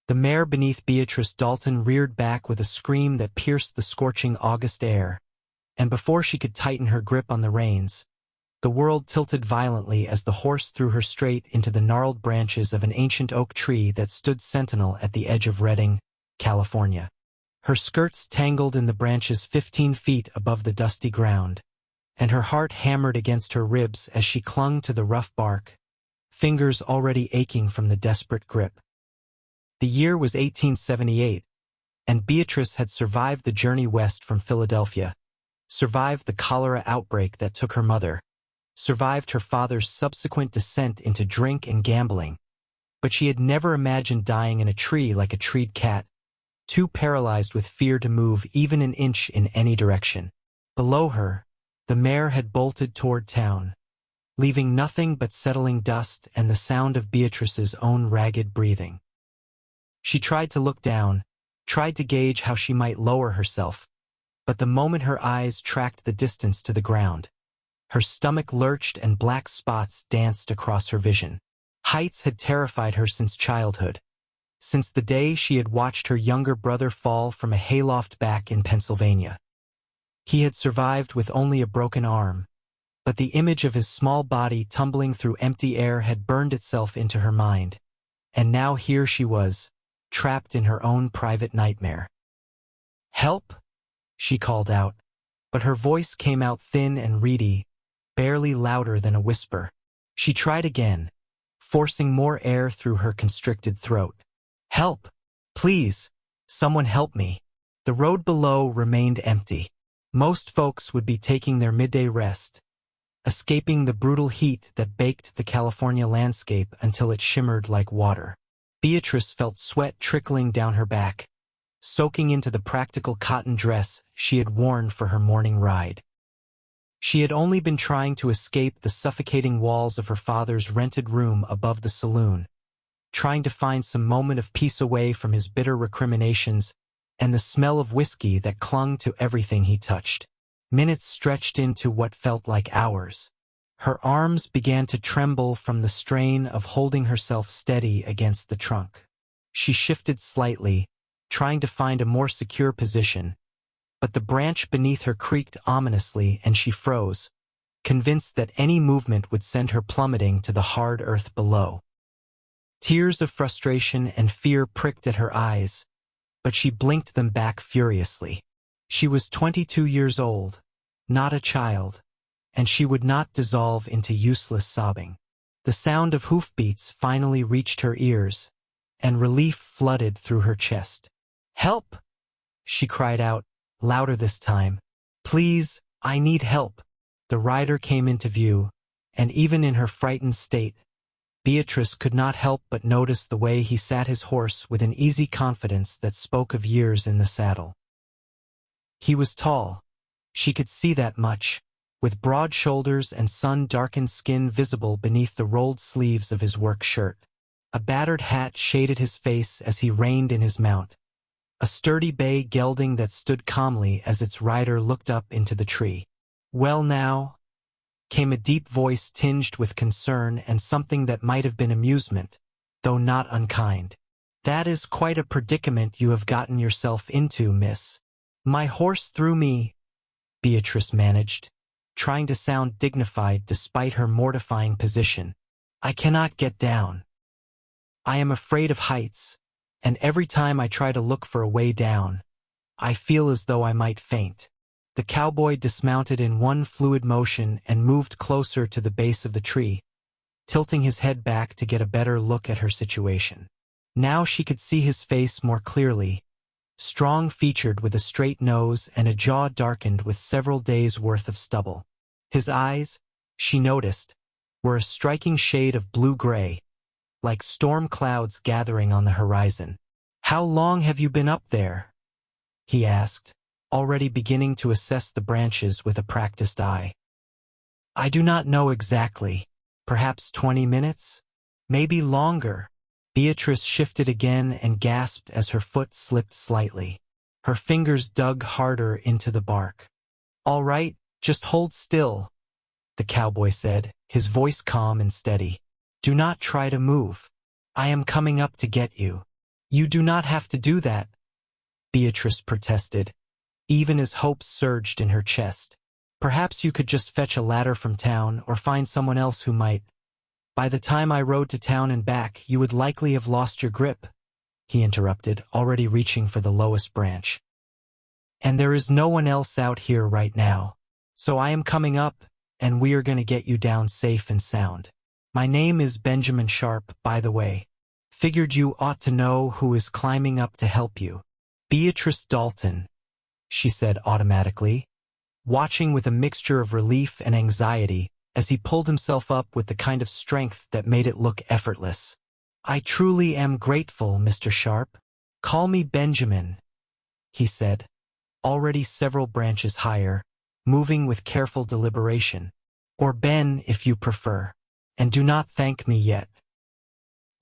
The mare beneath Beatrice Dalton reared back with a scream that pierced the scorching August air, and before she could tighten her grip on the reins, the world tilted violently as the horse threw her straight into the gnarled branches of an ancient oak tree that stood sentinel at the edge of Redding, California. Her skirts tangled in the branches 15 feet above the dusty ground, and her heart hammered against her ribs as she clung to the rough bark, fingers already aching from the desperate grip. The year was 1878, and Beatrice had survived the journey west from Philadelphia, survived the cholera outbreak that took her mother, survived her father's subsequent descent into drink and gambling, but she had never imagined dying in a tree like a treed cat, too paralyzed with fear to move even an inch in any direction. Below her, the mare had bolted toward town, leaving nothing but settling dust and the sound of Beatrice's own ragged breathing. She tried to look down, tried to gauge how she might lower herself, but the moment her eyes tracked the distance to the ground, her stomach lurched and black spots danced across her vision. Heights had terrified her since childhood, since the day she had watched her younger brother fall from a hayloft back in Pennsylvania. He had survived with only a broken arm, but the image of his small body tumbling through empty air had burned itself into her mind, and now here she was, trapped in her own private nightmare. "Help!" she called out, but her voice came out thin and reedy, barely louder than a whisper. She tried again, forcing more air through her constricted throat. "Help! Please! Someone help me!" The road below remained empty. Most folks would be taking their midday rest, escaping the brutal heat that baked the California landscape until it shimmered like water. Beatrice felt sweat trickling down her back, soaking into the practical cotton dress she had worn for her morning ride. She had only been trying to escape the suffocating walls of her father's rented room above the saloon, trying to find some moment of peace away from his bitter recriminations and the smell of whiskey that clung to everything he touched. Minutes stretched into what felt like hours. Her arms began to tremble from the strain of holding herself steady against the trunk. She shifted slightly, trying to find a more secure position, but the branch beneath her creaked ominously and she froze, convinced that any movement would send her plummeting to the hard earth below. Tears of frustration and fear pricked at her eyes, but she blinked them back furiously. She was 22 years old, not a child, and she would not dissolve into useless sobbing. The sound of hoofbeats finally reached her ears, and relief flooded through her chest. "Help!" she cried out, louder this time. "Please, I need help." The rider came into view, and even in her frightened state, Beatrice could not help but notice the way he sat his horse with an easy confidence that spoke of years in the saddle. He was tall, she could see that much, with broad shoulders and sun-darkened skin visible beneath the rolled sleeves of his work shirt. A battered hat shaded his face as he reined in his mount, a sturdy bay gelding that stood calmly as its rider looked up into the tree. "Well now?" came a deep voice tinged with concern and something that might have been amusement, though not unkind. "That is quite a predicament you have gotten yourself into, miss." "My horse threw me," Beatrice managed, trying to sound dignified despite her mortifying position. "I cannot get down. I am afraid of heights, and every time I try to look for a way down, I feel as though I might faint." The cowboy dismounted in one fluid motion and moved closer to the base of the tree, tilting his head back to get a better look at her situation. Now she could see his face more clearly, strong-featured with a straight nose and a jaw darkened with several days' worth of stubble. His eyes, she noticed, were a striking shade of blue-gray, like storm clouds gathering on the horizon. "How long have you been up there?" he asked, already beginning to assess the branches with a practiced eye. "I do not know exactly. Perhaps 20 minutes? Maybe longer." Beatrice shifted again and gasped as her foot slipped slightly. Her fingers dug harder into the bark. "All right, just hold still," the cowboy said, his voice calm and steady. "Do not try to move. I am coming up to get you." You do not have to do that, Beatrice protested, even as hope surged in her chest. Perhaps you could just fetch a ladder from town or find someone else who might. By the time I rode to town and back, you would likely have lost your grip, he interrupted, already reaching for the lowest branch. And there is no one else out here right now. So I am coming up, and we are going to get you down safe and sound. My name is Benjamin Sharpe, by the way. Figured you ought to know who is climbing up to help you. Beatrice Dalton, she said automatically, watching with a mixture of relief and anxiety as he pulled himself up with the kind of strength that made it look effortless. I truly am grateful, Mr. Sharpe. Call me Benjamin, he said, already several branches higher, moving with careful deliberation. Or Ben, if you prefer. And do not thank me yet.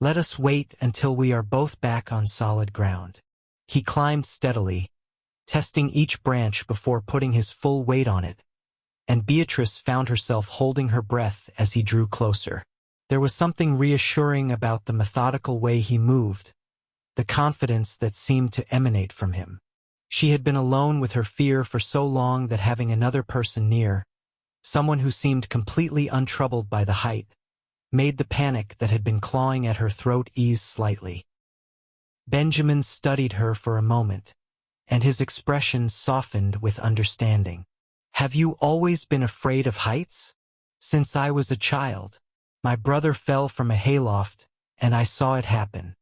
Let us wait until we are both back on solid ground. He climbed steadily, testing each branch before putting his full weight on it, and Beatrice found herself holding her breath as he drew closer. There was something reassuring about the methodical way he moved, the confidence that seemed to emanate from him. She had been alone with her fear for so long that having another person near, someone who seemed completely untroubled by the height, made the panic that had been clawing at her throat ease slightly. Benjamin studied her for a moment, and his expression softened with understanding. Have you always been afraid of heights? Since I was a child. My brother fell from a hayloft, and I saw it happen.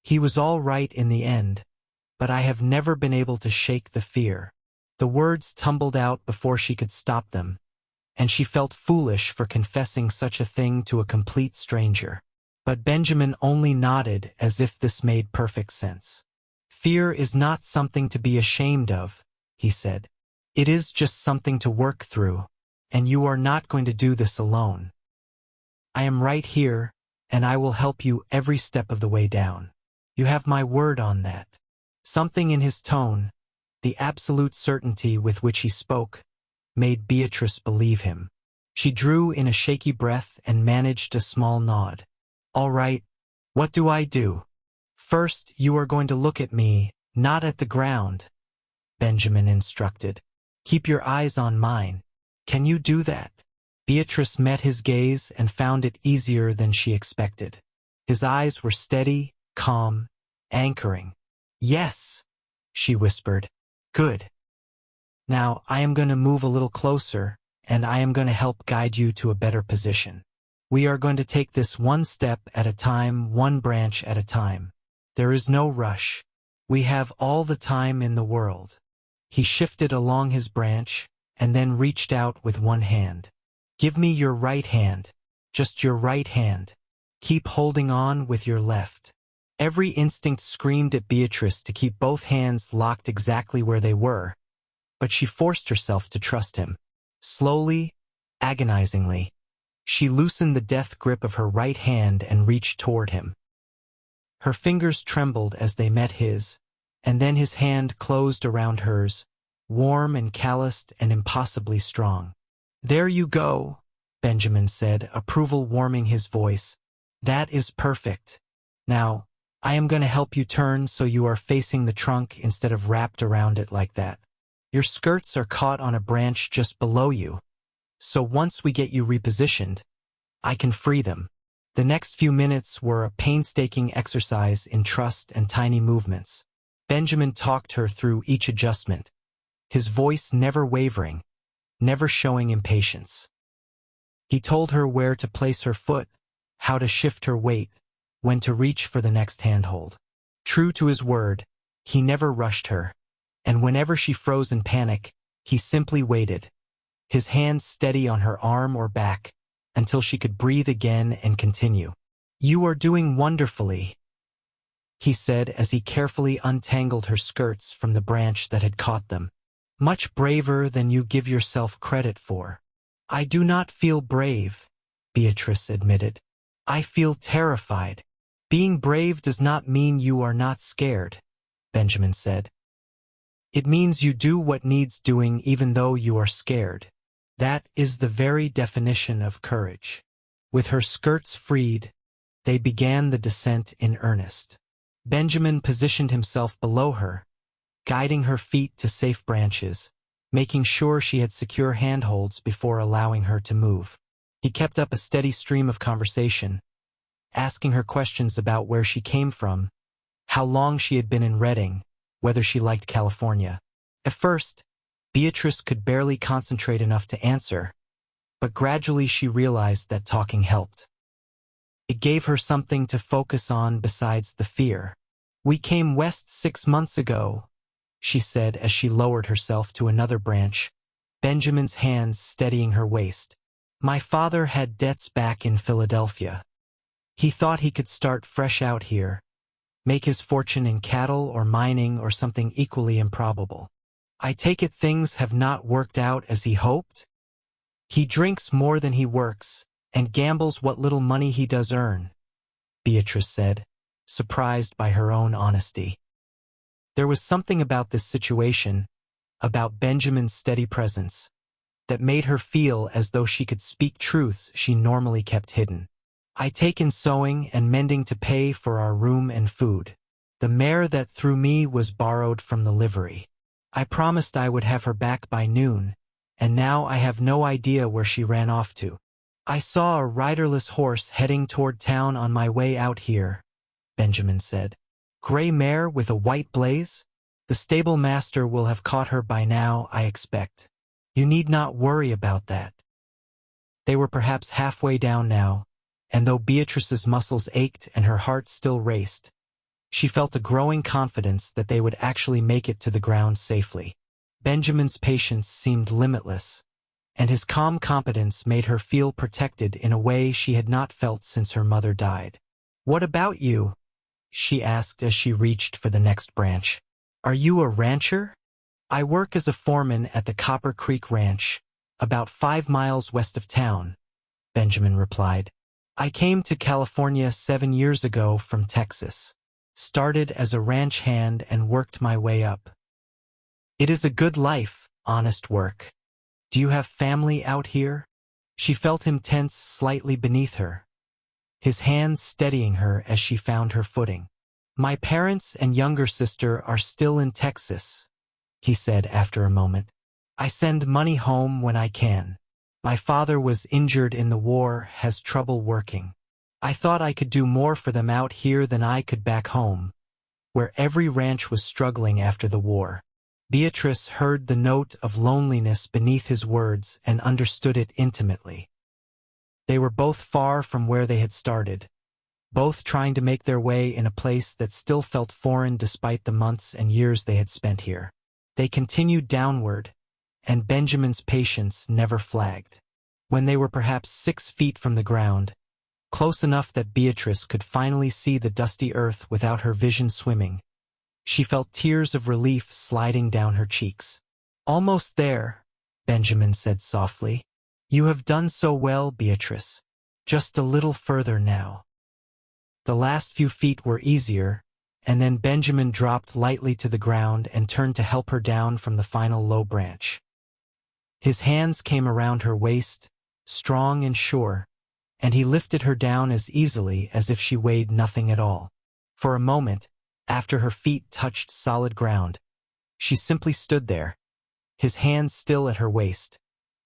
He was all right in the end, but I have never been able to shake the fear. The words tumbled out before she could stop them, and she felt foolish for confessing such a thing to a complete stranger. But Benjamin only nodded as if this made perfect sense. Fear is not something to be ashamed of, he said. It is just something to work through, and you are not going to do this alone. I am right here, and I will help you every step of the way down. You have my word on that. Something in his tone, the absolute certainty with which he spoke, made Beatrice believe him. She drew in a shaky breath and managed a small nod. All right, what do I do? First, you are going to look at me, not at the ground, Benjamin instructed. Keep your eyes on mine. Can you do that? Beatrice met his gaze and found it easier than she expected. His eyes were steady, calm, anchoring. Yes, she whispered. Good. Now, I am going to move a little closer, and I am going to help guide you to a better position. We are going to take this one step at a time, one branch at a time. There is no rush. We have all the time in the world. He shifted along his branch, and then reached out with one hand. Give me your right hand. Just your right hand. Keep holding on with your left. Every instinct screamed at Beatrice to keep both hands locked exactly where they were, but she forced herself to trust him. Slowly, agonizingly, she loosened the death grip of her right hand and reached toward him. Her fingers trembled as they met his, and then his hand closed around hers, warm and calloused and impossibly strong. There you go, Benjamin said, approval warming his voice. That is perfect. Now, I am going to help you turn so you are facing the trunk instead of wrapped around it like that. Your skirts are caught on a branch just below you, so once we get you repositioned, I can free them. The next few minutes were a painstaking exercise in trust and tiny movements. Benjamin talked her through each adjustment, his voice never wavering, never showing impatience. He told her where to place her foot, how to shift her weight, when to reach for the next handhold. True to his word, he never rushed her, and whenever she froze in panic, he simply waited, his hands steady on her arm or back, until she could breathe again and continue. You are doing wonderfully, he said as he carefully untangled her skirts from the branch that had caught them. Much braver than you give yourself credit for. I do not feel brave, Beatrice admitted. I feel terrified. Being brave does not mean you are not scared, Benjamin said. It means you do what needs doing even though you are scared. That is the very definition of courage. With her skirts freed, they began the descent in earnest. Benjamin positioned himself below her, guiding her feet to safe branches, making sure she had secure handholds before allowing her to move. He kept up a steady stream of conversation, asking her questions about where she came from, how long she had been in Redding, whether she liked California. At first, Beatrice could barely concentrate enough to answer, but gradually she realized that talking helped. It gave her something to focus on besides the fear. "We came west 6 months ago," she said as she lowered herself to another branch, Benjamin's hands steadying her waist. "My father had debts back in Philadelphia. He thought he could start fresh out here, make his fortune in cattle or mining or something equally improbable. I take it things have not worked out as he hoped? He drinks more than he works, and gambles what little money he does earn," Beatrice said, surprised by her own honesty. There was something about this situation, about Benjamin's steady presence, that made her feel as though she could speak truths she normally kept hidden. "I take in sewing and mending to pay for our room and food. The mare that threw me was borrowed from the livery. I promised I would have her back by noon, and now I have no idea where she ran off to. I saw a riderless horse heading toward town on my way out here," Benjamin said. "Gray mare with a white blaze? The stable master will have caught her by now, I expect. You need not worry about that." They were perhaps halfway down now, and though Beatrice's muscles ached and her heart still raced, she felt a growing confidence that they would actually make it to the ground safely. Benjamin's patience seemed limitless, and his calm competence made her feel protected in a way she had not felt since her mother died. "What about you?" she asked as she reached for the next branch. "Are you a rancher?" "I work as a foreman at the Copper Creek Ranch, about 5 miles west of town," Benjamin replied. "I came to California 7 years ago from Texas. Started as a ranch hand and worked my way up. It is a good life, honest work. Do you have family out here?" She felt him tense slightly beneath her, his hands steadying her as she found her footing. "My parents and younger sister are still in Texas," he said after a moment. "I send money home when I can. My father was injured in the war, has trouble working. I thought I could do more for them out here than I could back home, where every ranch was struggling after the war." Beatrice heard the note of loneliness beneath his words and understood it intimately. They were both far from where they had started, both trying to make their way in a place that still felt foreign despite the months and years they had spent here. They continued downward, and Benjamin's patience never flagged. When they were perhaps 6 feet from the ground, close enough that Beatrice could finally see the dusty earth without her vision swimming, she felt tears of relief sliding down her cheeks. "Almost there," Benjamin said softly. "You have done so well, Beatrice. Just a little further now." The last few feet were easier, and then Benjamin dropped lightly to the ground and turned to help her down from the final low branch. His hands came around her waist, strong and sure, and he lifted her down as easily as if she weighed nothing at all. For a moment, after her feet touched solid ground, she simply stood there, his hands still at her waist,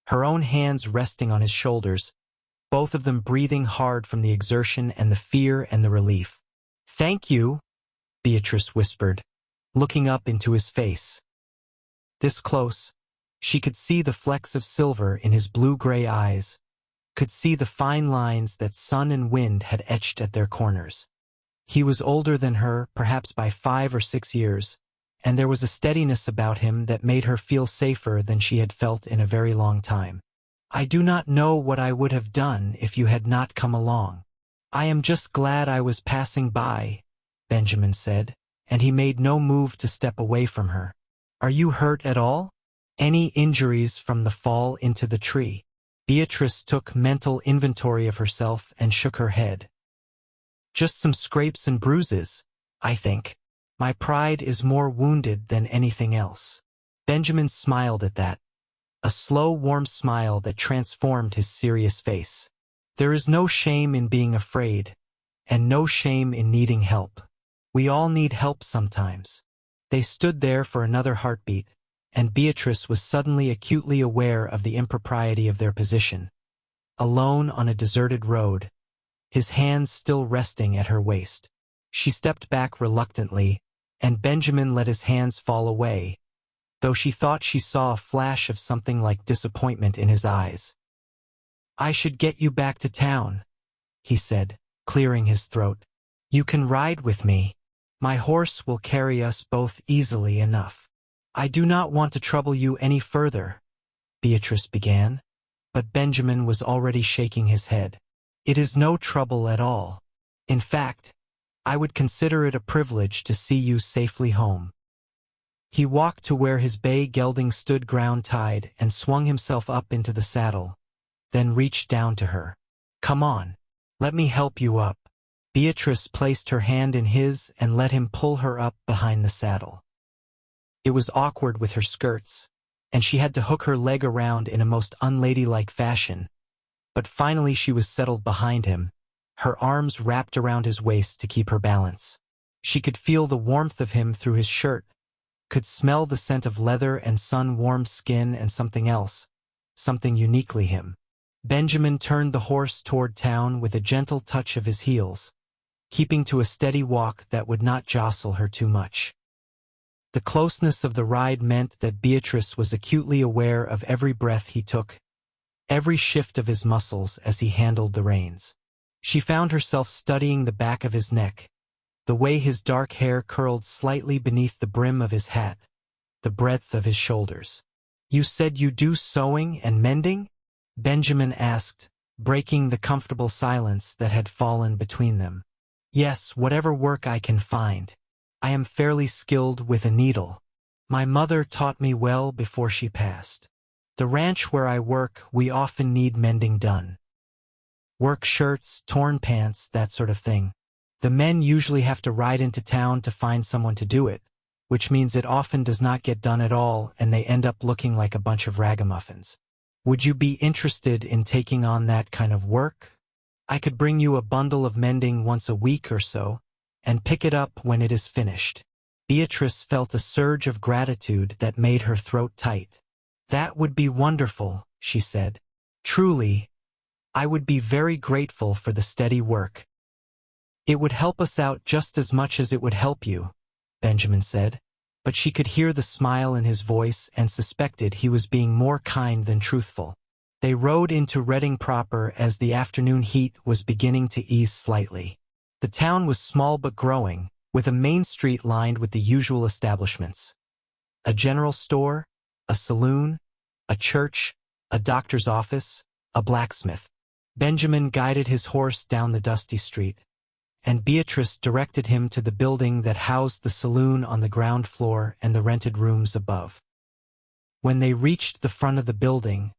her own hands resting on his shoulders, both of them breathing hard from the exertion and the fear and the relief. "Thank you," Beatrice whispered, looking up into his face. This close, she could see the flecks of silver in his blue-gray eyes, could see the fine lines that sun and wind had etched at their corners. He was older than her, perhaps by 5 or 6 years, and there was a steadiness about him that made her feel safer than she had felt in a very long time. "I do not know what I would have done if you had not come along. I am just glad I was passing by," Benjamin said, and he made no move to step away from her. "Are you hurt at all? Any injuries from the fall into the tree?" Beatrice took mental inventory of herself and shook her head. "Just some scrapes and bruises, I think. My pride is more wounded than anything else." Benjamin smiled at that, a slow, warm smile that transformed his serious face. "There is no shame in being afraid, and no shame in needing help. We all need help sometimes. They stood there for another heartbeat, and Beatrice was suddenly acutely aware of the impropriety of their position. Alone on a deserted road, his hands still resting at her waist. She stepped back reluctantly, and Benjamin let his hands fall away, though she thought she saw a flash of something like disappointment in his eyes. "I should get you back to town," he said, clearing his throat. "You can ride with me. My horse will carry us both easily enough." "I do not want to trouble you any further," Beatrice began, but Benjamin was already shaking his head. "It is no trouble at all. In fact, I would consider it a privilege to see you safely home." He walked to where his bay gelding stood ground-tied and swung himself up into the saddle, then reached down to her. "Come on. Let me help you up." Beatrice placed her hand in his and let him pull her up behind the saddle. It was awkward with her skirts, and she had to hook her leg around in a most unladylike fashion, but finally she was settled behind him, her arms wrapped around his waist to keep her balance. She could feel the warmth of him through his shirt, could smell the scent of leather and sun-warmed skin and something else, something uniquely him. Benjamin turned the horse toward town with a gentle touch of his heels, keeping to a steady walk that would not jostle her too much. The closeness of the ride meant that Beatrice was acutely aware of every breath he took, every shift of his muscles as he handled the reins. She found herself studying the back of his neck, the way his dark hair curled slightly beneath the brim of his hat, the breadth of his shoulders. "You said you do sewing and mending?" Benjamin asked, breaking the comfortable silence that had fallen between them. "Yes, whatever work I can find. I am fairly skilled with a needle. My mother taught me well before she passed. The ranch where I work, we often need mending done. Work shirts, torn pants, that sort of thing. The men usually have to ride into town to find someone to do it, which means it often does not get done at all and they end up looking like a bunch of ragamuffins. Would you be interested in taking on that kind of work? I could bring you a bundle of mending once a week or so, and pick it up when it is finished." Beatrice felt a surge of gratitude that made her throat tight. "That would be wonderful," she said. "Truly, I would be very grateful for the steady work." "It would help us out just as much as it would help you," Benjamin said, but she could hear the smile in his voice and suspected he was being more kind than truthful. They rode into Reading proper as the afternoon heat was beginning to ease slightly. The town was small but growing, with a main street lined with the usual establishments. A general store, a saloon, a church, a doctor's office, a blacksmith. Benjamin guided his horse down the dusty street, and Beatrice directed him to the building that housed the saloon on the ground floor and the rented rooms above. When they reached the front of the building,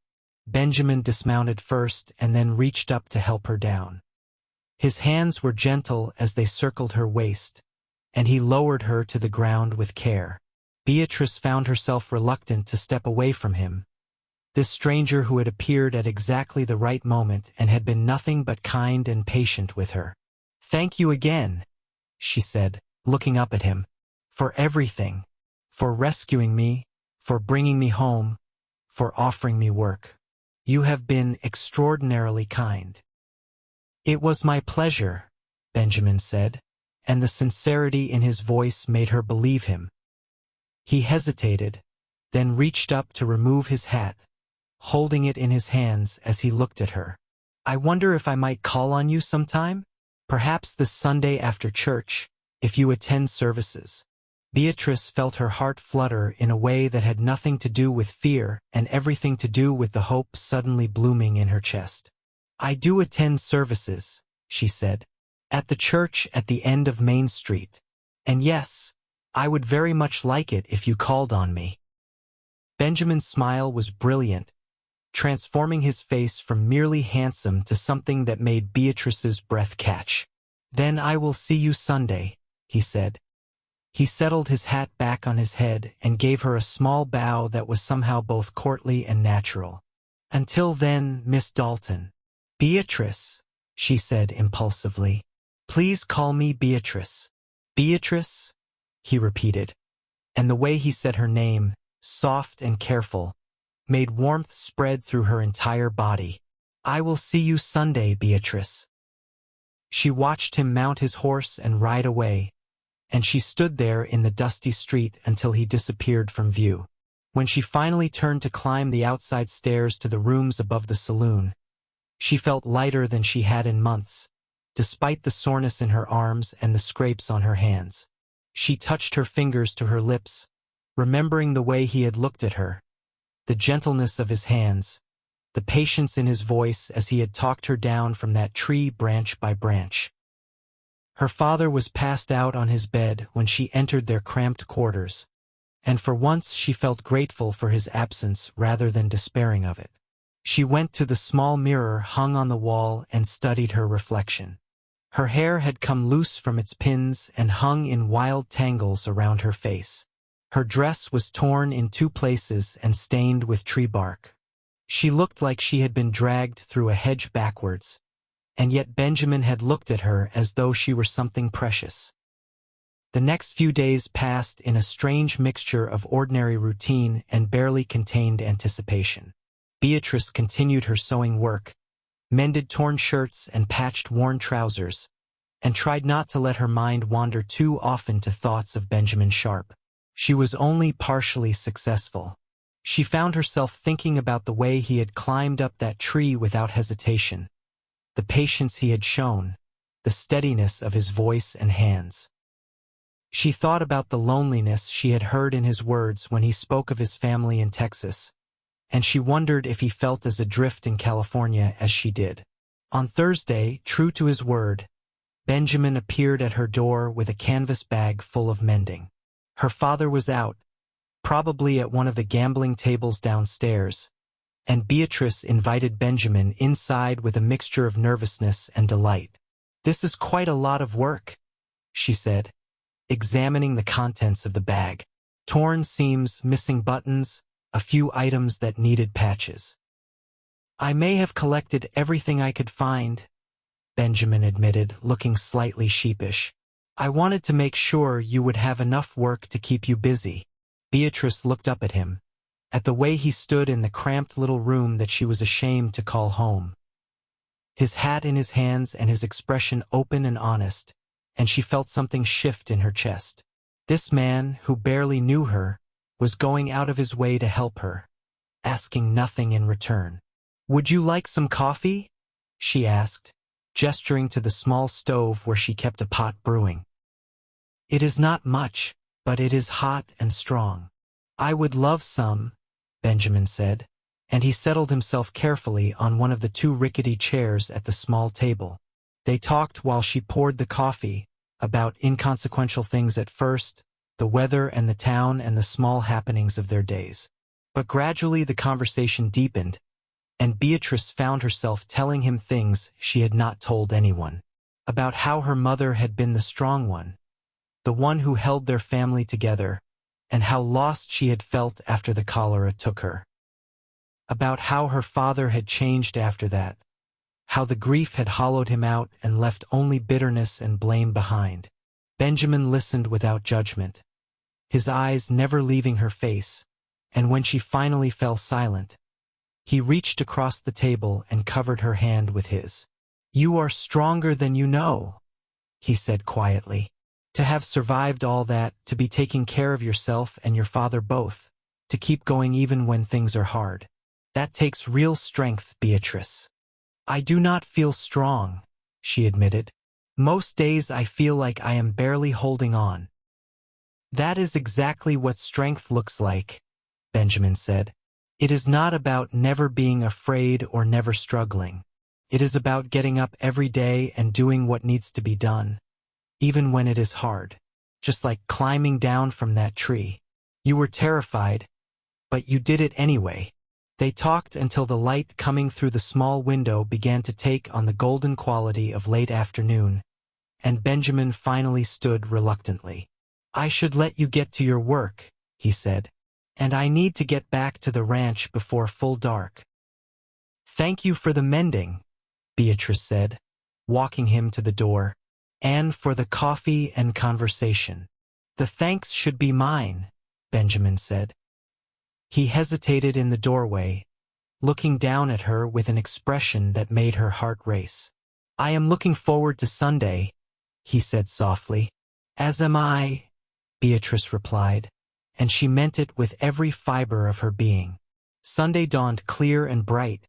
Benjamin dismounted first and then reached up to help her down. His hands were gentle as they circled her waist, and he lowered her to the ground with care. Beatrice found herself reluctant to step away from him, this stranger who had appeared at exactly the right moment and had been nothing but kind and patient with her. "Thank you again," she said, looking up at him, "for everything, for rescuing me, for bringing me home, for offering me work. You have been extraordinarily kind." "It was my pleasure," Benjamin said, and the sincerity in his voice made her believe him. He hesitated, then reached up to remove his hat, holding it in his hands as he looked at her. "I wonder if I might call on you sometime? Perhaps this Sunday after church, if you attend services." Beatrice felt her heart flutter in a way that had nothing to do with fear and everything to do with the hope suddenly blooming in her chest. "I do attend services," she said, "at the church at the end of Main Street. And yes, I would very much like it if you called on me." Benjamin's smile was brilliant, transforming his face from merely handsome to something that made Beatrice's breath catch. "Then I will see you Sunday," he said. He settled his hat back on his head and gave her a small bow that was somehow both courtly and natural. "Until then, Miss Dalton." "Beatrice," she said impulsively. "Please call me Beatrice." Beatrice? He repeated, and the way he said her name, soft and careful, made warmth spread through her entire body. I will see you Sunday, Beatrice. She watched him mount his horse and ride away, and she stood there in the dusty street until he disappeared from view. When she finally turned to climb the outside stairs to the rooms above the saloon, she felt lighter than she had in months, despite the soreness in her arms and the scrapes on her hands. She touched her fingers to her lips, remembering the way he had looked at her, the gentleness of his hands, the patience in his voice as he had talked her down from that tree branch by branch. Her father was passed out on his bed when she entered their cramped quarters, and for once she felt grateful for his absence rather than despairing of it. She went to the small mirror hung on the wall and studied her reflection. Her hair had come loose from its pins and hung in wild tangles around her face. Her dress was torn in 2 places and stained with tree bark. She looked like she had been dragged through a hedge backwards, and yet Benjamin had looked at her as though she were something precious. The next few days passed in a strange mixture of ordinary routine and barely contained anticipation. Beatrice continued her sewing work, mended torn shirts and patched worn trousers, and tried not to let her mind wander too often to thoughts of Benjamin Sharpe. She was only partially successful. She found herself thinking about the way he had climbed up that tree without hesitation, the patience he had shown, the steadiness of his voice and hands. She thought about the loneliness she had heard in his words when he spoke of his family in Texas, and she wondered if he felt as adrift in California as she did. On Thursday, true to his word, Benjamin appeared at her door with a canvas bag full of mending. Her father was out, probably at one of the gambling tables downstairs, and Beatrice invited Benjamin inside with a mixture of nervousness and delight. "This is quite a lot of work," she said, examining the contents of the bag. Torn seams, missing buttons, a few items that needed patches. "I may have collected everything I could find," Benjamin admitted, looking slightly sheepish. "I wanted to make sure you would have enough work to keep you busy." Beatrice looked up at him, at the way he stood in the cramped little room that she was ashamed to call home. His hat in his hands and his expression open and honest, and she felt something shift in her chest. This man, who barely knew her, was going out of his way to help her, asking nothing in return. "Would you like some coffee?" she asked, gesturing to the small stove where she kept a pot brewing. "It is not much, but it is hot and strong." "I would love some," Benjamin said, and he settled himself carefully on one of the 2 rickety chairs at the small table. They talked while she poured the coffee, about inconsequential things at first, the weather and the town and the small happenings of their days. But gradually the conversation deepened, and Beatrice found herself telling him things she had not told anyone, about how her mother had been the strong one, the one who held their family together, and how lost she had felt after the cholera took her. About how her father had changed after that, how the grief had hollowed him out and left only bitterness and blame behind. Benjamin listened without judgment, his eyes never leaving her face, and when she finally fell silent, he reached across the table and covered her hand with his. "You are stronger than you know," he said quietly. "To have survived all that, to be taking care of yourself and your father both, to keep going even when things are hard. That takes real strength, Beatrice." "I do not feel strong," she admitted. "Most days I feel like I am barely holding on." "That is exactly what strength looks like," Benjamin said. "It is not about never being afraid or never struggling. It is about getting up every day and doing what needs to be done, even when it is hard. Just like climbing down from that tree. You were terrified, but you did it anyway." They talked until the light coming through the small window began to take on the golden quality of late afternoon, and Benjamin finally stood reluctantly. "I should let you get to your work," he said, "and I need to get back to the ranch before full dark." "Thank you for the mending," Beatrice said, walking him to the door. And for the coffee and conversation. The thanks should be mine, Benjamin said. He hesitated in the doorway, looking down at her with an expression that made her heart race. I am looking forward to Sunday, he said softly. As am I, Beatrice replied, and she meant it with every fiber of her being. Sunday dawned clear and bright,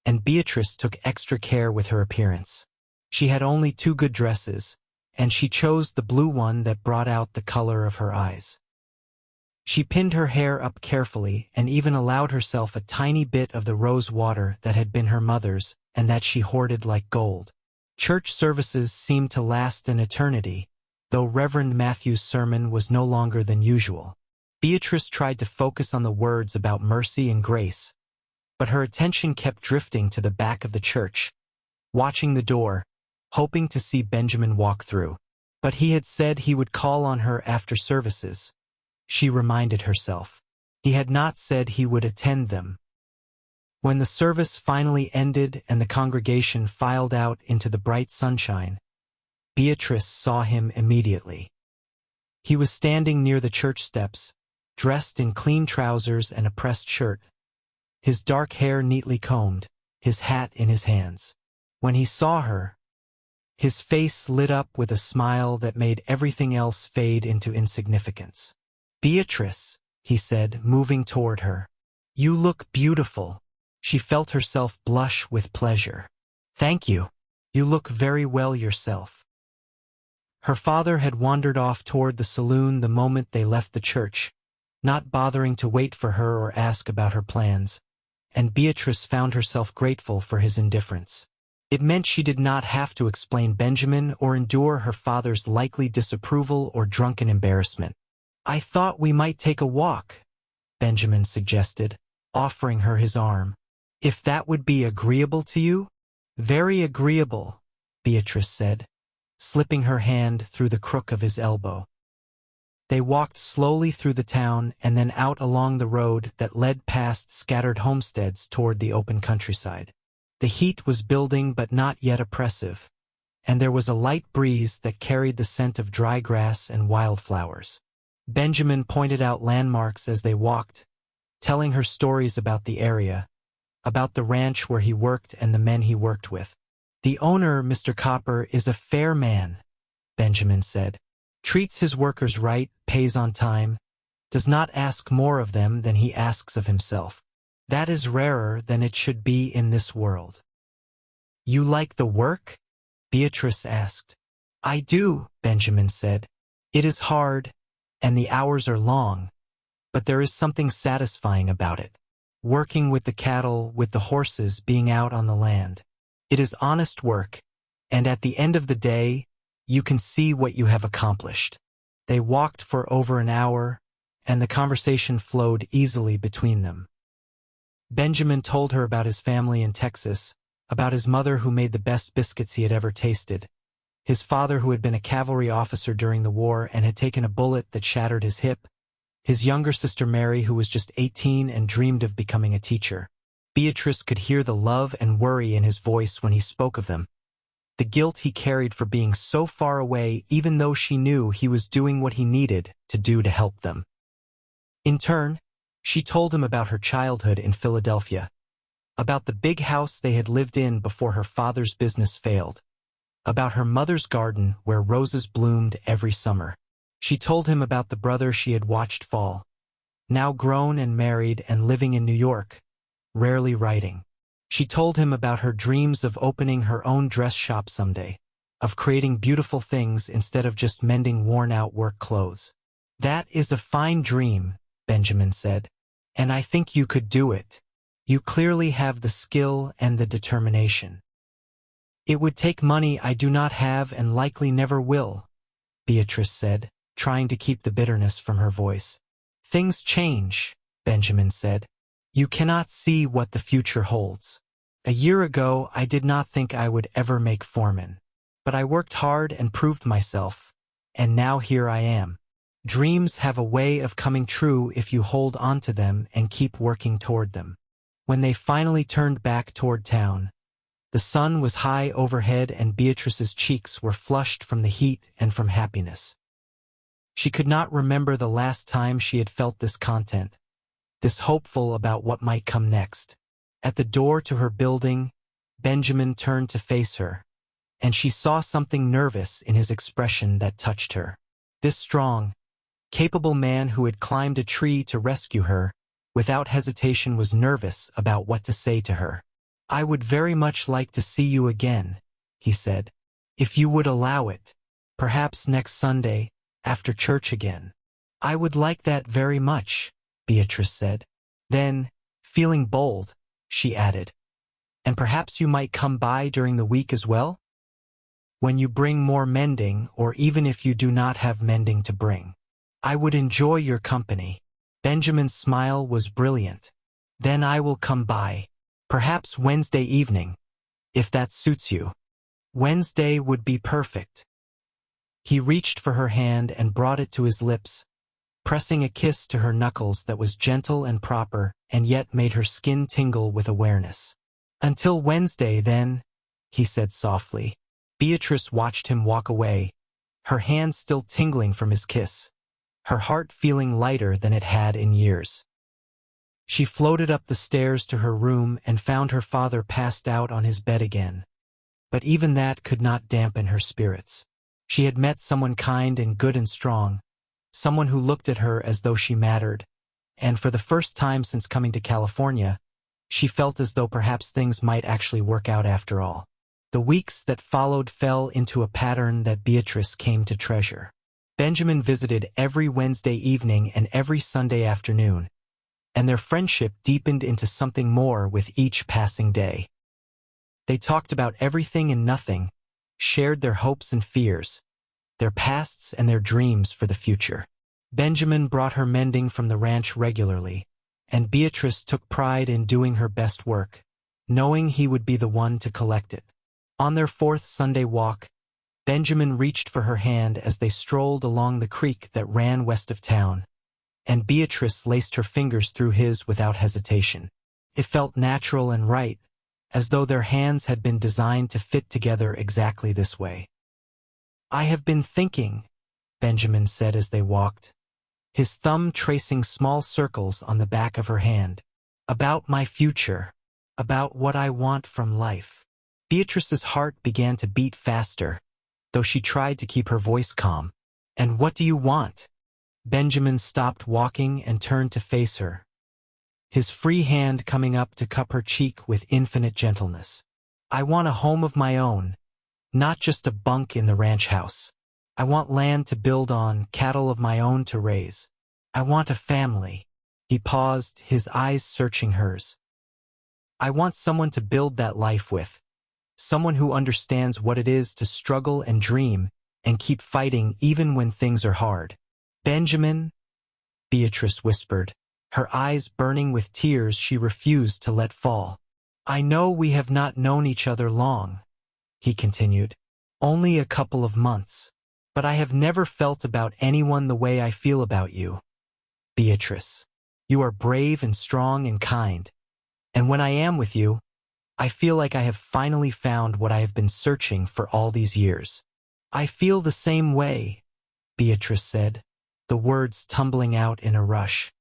and Beatrice took extra care with her appearance. She had only 2 good dresses, and she chose the blue one that brought out the color of her eyes. She pinned her hair up carefully and even allowed herself a tiny bit of the rose water that had been her mother's and that she hoarded like gold. Church services seemed to last an eternity, though Reverend Matthew's sermon was no longer than usual. Beatrice tried to focus on the words about mercy and grace, but her attention kept drifting to the back of the church, watching the door, hoping to see Benjamin walk through. But he had said he would call on her after services. She reminded herself. He had not said he would attend them. When the service finally ended and the congregation filed out into the bright sunshine, Beatrice saw him immediately. He was standing near the church steps, dressed in clean trousers and a pressed shirt, his dark hair neatly combed, his hat in his hands. When he saw her, his face lit up with a smile that made everything else fade into insignificance. Beatrice, he said, moving toward her. You look beautiful. She felt herself blush with pleasure. Thank you. You look very well yourself. Her father had wandered off toward the saloon the moment they left the church, not bothering to wait for her or ask about her plans, and Beatrice found herself grateful for his indifference. It meant she did not have to explain Benjamin or endure her father's likely disapproval or drunken embarrassment. I thought we might take a walk, Benjamin suggested, offering her his arm. If that would be agreeable to you? Very agreeable, Beatrice said, slipping her hand through the crook of his elbow. They walked slowly through the town and then out along the road that led past scattered homesteads toward the open countryside. The heat was building but not yet oppressive, and there was a light breeze that carried the scent of dry grass and wildflowers. Benjamin pointed out landmarks as they walked, telling her stories about the area, about the ranch where he worked and the men he worked with. The owner, Mr. Copper, is a fair man, Benjamin said. Treats his workers right, pays on time, does not ask more of them than he asks of himself. That is rarer than it should be in this world. You like the work? Beatrice asked. I do, Benjamin said. It is hard, and the hours are long, but there is something satisfying about it. Working with the cattle, with the horses, being out on the land. It is honest work, and at the end of the day, you can see what you have accomplished. They walked for over an hour, and the conversation flowed easily between them. Benjamin told her about his family in Texas, about his mother who made the best biscuits he had ever tasted, his father who had been a cavalry officer during the war and had taken a bullet that shattered his hip, his younger sister Mary who was just 18 and dreamed of becoming a teacher. Beatrice could hear the love and worry in his voice when he spoke of them, the guilt he carried for being so far away even though she knew he was doing what he needed to do to help them. In turn, she told him about her childhood in Philadelphia, about the big house they had lived in before her father's business failed, about her mother's garden where roses bloomed every summer. She told him about the brother she had watched fall, now grown and married and living in New York, rarely writing. She told him about her dreams of opening her own dress shop someday, of creating beautiful things instead of just mending worn-out work clothes. That is a fine dream, Benjamin said. And I think you could do it. You clearly have the skill and the determination. It would take money I do not have and likely never will, Beatrice said, trying to keep the bitterness from her voice. Things change, Benjamin said. You cannot see what the future holds. A year ago, I did not think I would ever make foreman. But I worked hard and proved myself, and now here I am. Dreams have a way of coming true if you hold on to them and keep working toward them. When they finally turned back toward town, the The sun was high overhead and Beatrice's cheeks were flushed from the heat and from happiness. She could not remember the last time she had felt this content, this hopeful about what might come next. At the door to her building, Benjamin turned to face her, and she saw something nervous in his expression that touched her. This strong, capable man who had climbed a tree to rescue her, without hesitation was nervous about what to say to her. "I would very much like to see you again," he said. "If you would allow it, perhaps next Sunday, after church again." "I would like that very much," Beatrice said. Then, feeling bold, she added, "And perhaps you might come by during the week as well? When you bring more mending, or even if you do not have mending to bring. I would enjoy your company." Benjamin's smile was brilliant. "Then I will come by. Perhaps Wednesday evening, if that suits you." Wednesday would be perfect. He reached for her hand and brought it to his lips, pressing a kiss to her knuckles that was gentle and proper and yet made her skin tingle with awareness. "Until Wednesday, then," he said softly. Beatrice watched him walk away, her hand still tingling from his kiss, her heart feeling lighter than it had in years. She floated up the stairs to her room and found her father passed out on his bed again. But even that could not dampen her spirits. She had met someone kind and good and strong, someone who looked at her as though she mattered, and for the first time since coming to California, she felt as though perhaps things might actually work out after all. The weeks that followed fell into a pattern that Beatrice came to treasure. Benjamin visited every Wednesday evening and every Sunday afternoon, and their friendship deepened into something more with each passing day. They talked about everything and nothing, shared their hopes and fears, their pasts and their dreams for the future. Benjamin brought her mending from the ranch regularly, and Beatrice took pride in doing her best work, knowing he would be the one to collect it. On their fourth Sunday walk, Benjamin reached for her hand as they strolled along the creek that ran west of town, and Beatrice laced her fingers through his without hesitation. It felt natural and right, as though their hands had been designed to fit together exactly this way. "I have been thinking," Benjamin said as they walked, his thumb tracing small circles on the back of her hand, "about my future, about what I want from life." Beatrice's heart began to beat faster, though she tried to keep her voice calm. "And what do you want?" Benjamin stopped walking and turned to face her, his free hand coming up to cup her cheek with infinite gentleness. "I want a home of my own, not just a bunk in the ranch house. I want land to build on, cattle of my own to raise. I want a family." He paused, his eyes searching hers. "I want someone to build that life with, someone who understands what it is to struggle and dream and keep fighting even when things are hard." "Benjamin," Beatrice whispered, her eyes burning with tears she refused to let fall. "I know we have not known each other long," he continued, "only a couple of months. But I have never felt about anyone the way I feel about you, Beatrice. You are brave and strong and kind, and when I am with you, I feel like I have finally found what I have been searching for all these years." "I feel the same way," Beatrice said, the words tumbling out in a rush.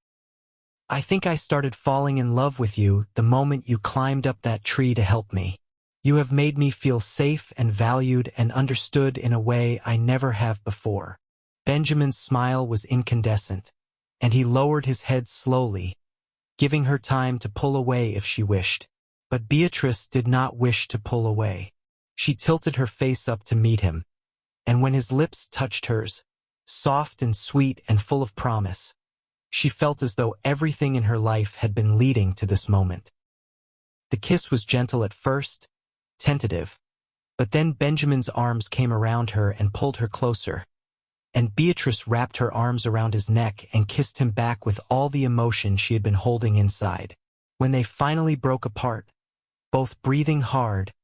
"I think I started falling in love with you the moment you climbed up that tree to help me. You have made me feel safe and valued and understood in a way I never have before." Benjamin's smile was incandescent, and he lowered his head slowly, giving her time to pull away if she wished. But Beatrice did not wish to pull away. She tilted her face up to meet him, and when his lips touched hers, soft and sweet and full of promise, she felt as though everything in her life had been leading to this moment. The kiss was gentle at first, tentative, but then Benjamin's arms came around her and pulled her closer, and Beatrice wrapped her arms around his neck and kissed him back with all the emotion she had been holding inside. When they finally broke apart, both breathing hard,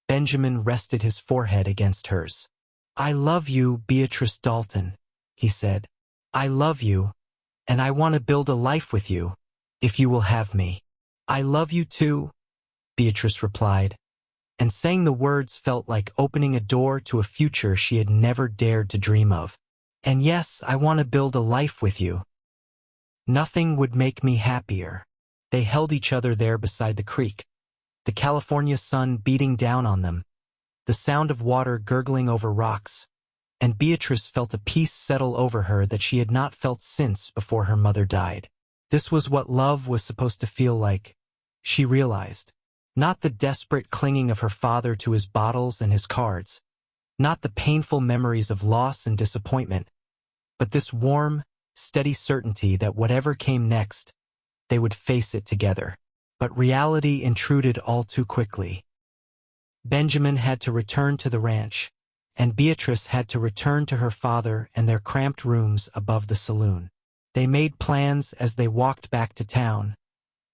Benjamin rested his forehead against hers. "I love you, Beatrice Dalton," he said. "I love you, and I want to build a life with you, if you will have me." "I love you too," Beatrice replied, and saying the words felt like opening a door to a future she had never dared to dream of. "And yes, I want to build a life with you. Nothing would make me happier." They held each other there beside the creek, the California sun beating down on them, the sound of water gurgling over rocks, and Beatrice felt a peace settle over her that she had not felt since before her mother died. This was what love was supposed to feel like, she realized. Not the desperate clinging of her father to his bottles and his cards, not the painful memories of loss and disappointment, but this warm, steady certainty that whatever came next, they would face it together. But reality intruded all too quickly. Benjamin had to return to the ranch, and Beatrice had to return to her father and their cramped rooms above the saloon. They made plans as they walked back to town,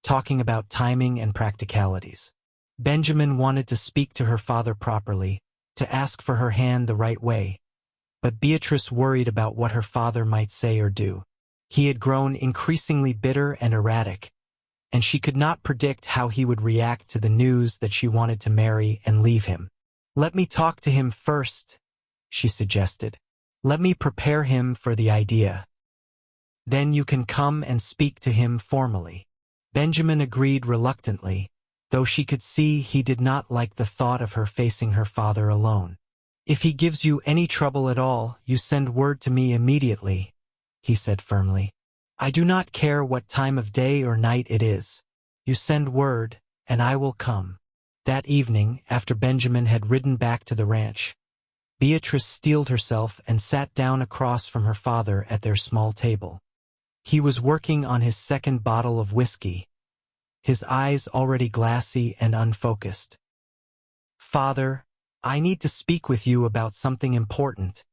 talking about timing and practicalities. Benjamin wanted to speak to her father properly, to ask for her hand the right way, but Beatrice worried about what her father might say or do. He had grown increasingly bitter and erratic, and she could not predict how he would react to the news that she wanted to marry and leave him. "Let me talk to him first," she suggested. "Let me prepare him for the idea. Then you can come and speak to him formally." Benjamin agreed reluctantly, though she could see he did not like the thought of her facing her father alone. "If he gives you any trouble at all, you send word to me immediately," he said firmly. "I do not care what time of day or night it is. You send word, and I will come." That evening, after Benjamin had ridden back to the ranch, Beatrice steeled herself and sat down across from her father at their small table. He was working on his second bottle of whiskey, his eyes already glassy and unfocused. "Father, I need to speak with you about something important,"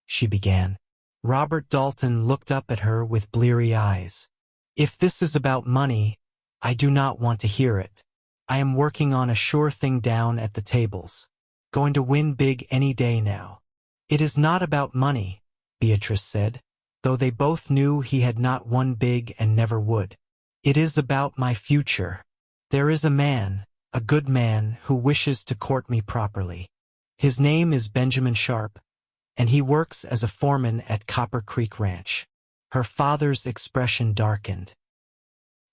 she began. Robert Dalton looked up at her with bleary eyes. "If this is about money, I do not want to hear it. I am working on a sure thing down at the tables. Going to win big any day now." "It is not about money," Beatrice said, though they both knew he had not won big and never would. "It is about my future. There is a man, a good man, who wishes to court me properly. His name is Benjamin Sharpe, and he works as a foreman at Copper Creek Ranch." Her father's expression darkened.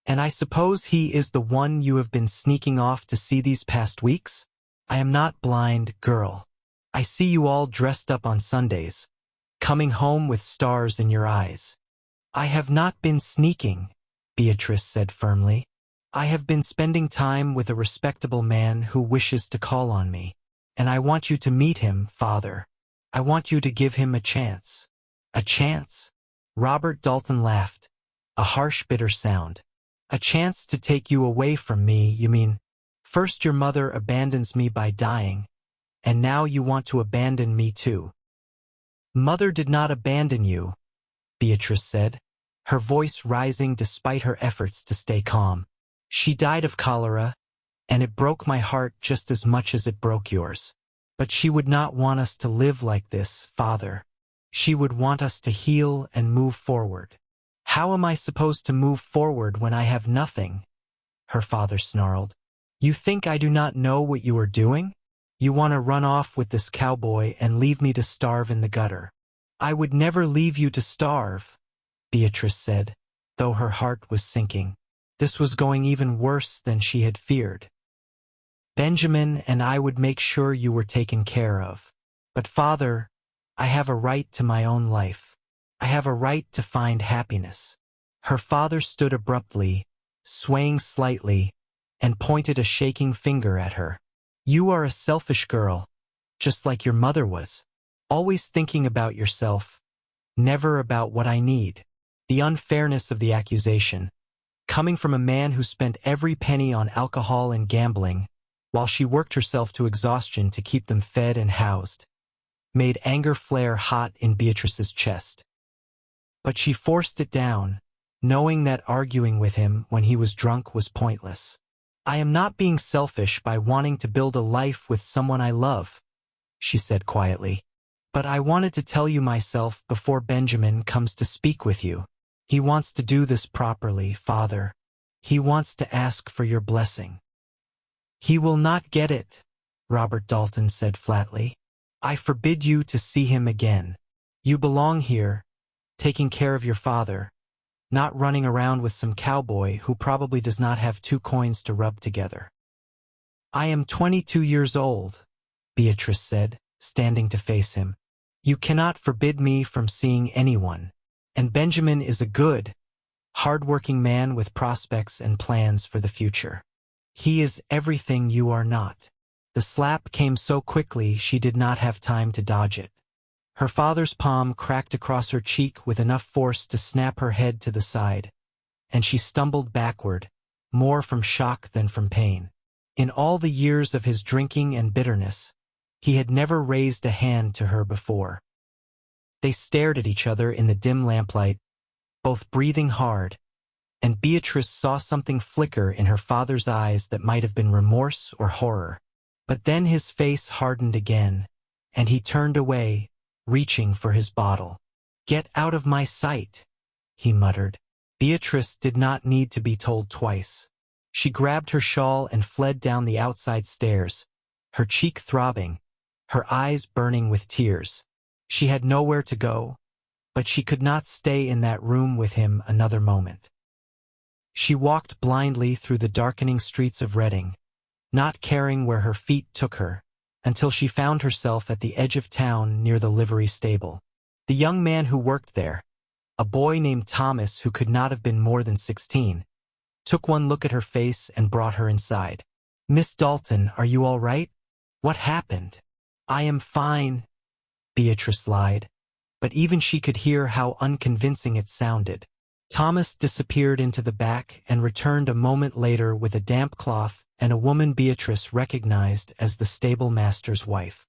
"And I suppose he is the one you have been sneaking off to see these past weeks? I am not blind, girl. I see you all dressed up on Sundays, coming home with stars in your eyes." "I have not been sneaking," Beatrice said firmly. "I have been spending time with a respectable man who wishes to call on me, and I want you to meet him, father. I want you to give him a chance." "A chance?" Robert Dalton laughed, a harsh, bitter sound. "A chance to take you away from me, you mean? First your mother abandons me by dying, and now you want to abandon me too." "Mother did not abandon you," Beatrice said, her voice rising despite her efforts to stay calm. "She died of cholera, and it broke my heart just as much as it broke yours. But she would not want us to live like this, father. She would want us to heal and move forward." "How am I supposed to move forward when I have nothing?" her father snarled. "You think I do not know what you are doing? You want to run off with this cowboy and leave me to starve in the gutter." "I would never leave you to starve," Beatrice said, though her heart was sinking. This was going even worse than she had feared. "Benjamin and I would make sure you were taken care of. But father, I have a right to my own life. I have a right to find happiness." Her father stood abruptly, swaying slightly, and pointed a shaking finger at her. "You are a selfish girl, just like your mother was. Always thinking about yourself, never about what I need." The unfairness of the accusation, coming from a man who spent every penny on alcohol and gambling, while she worked herself to exhaustion to keep them fed and housed, made anger flare hot in Beatrice's chest. But she forced it down, knowing that arguing with him when he was drunk was pointless. "I am not being selfish by wanting to build a life with someone I love," she said quietly. "But I wanted to tell you myself before Benjamin comes to speak with you. He wants to do this properly, father. He wants to ask for your blessing." "He will not get it," Robert Dalton said flatly. "I forbid you to see him again. You belong here, taking care of your father, not running around with some cowboy who probably does not have 2 coins to rub together." "I am 22 years old," Beatrice said, standing to face him. "You cannot forbid me from seeing anyone. And Benjamin is a good, hard-working man with prospects and plans for the future. He is everything you are not." The slap came so quickly she did not have time to dodge it. Her father's palm cracked across her cheek with enough force to snap her head to the side, and she stumbled backward, more from shock than from pain. In all the years of his drinking and bitterness, he had never raised a hand to her before. They stared at each other in the dim lamplight, both breathing hard, and Beatrice saw something flicker in her father's eyes that might have been remorse or horror. But then his face hardened again, and he turned away, reaching for his bottle. "Get out of my sight," he muttered. Beatrice did not need to be told twice. She grabbed her shawl and fled down the outside stairs, her cheek throbbing, her eyes burning with tears. She had nowhere to go, but she could not stay in that room with him another moment. She walked blindly through the darkening streets of Reading, not caring where her feet took her, until she found herself at the edge of town near the livery stable. The young man who worked there, a boy named Thomas who could not have been more than 16, took one look at her face and brought her inside. "Miss Dalton, are you all right? What happened?" "I am fine," Beatrice lied, but even she could hear how unconvincing it sounded. Thomas disappeared into the back and returned a moment later with a damp cloth and a woman Beatrice recognized as the stable master's wife.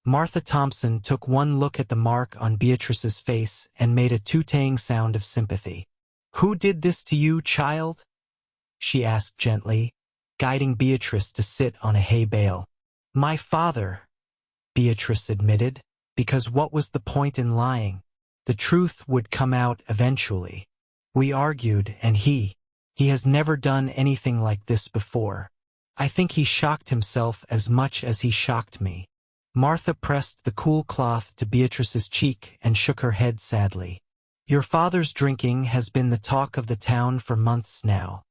Martha Thompson took one look at the mark on Beatrice's face and made a tootang sound of sympathy. "Who did this to you, child?" she asked gently, guiding Beatrice to sit on a hay bale. "My father," Beatrice admitted, because what was the point in lying? The truth would come out eventually. "We argued, and he has never done anything like this before. I think he shocked himself as much as he shocked me." Martha pressed the cool cloth to Beatrice's cheek and shook her head sadly. "Your father's drinking has been the talk of the town for months now.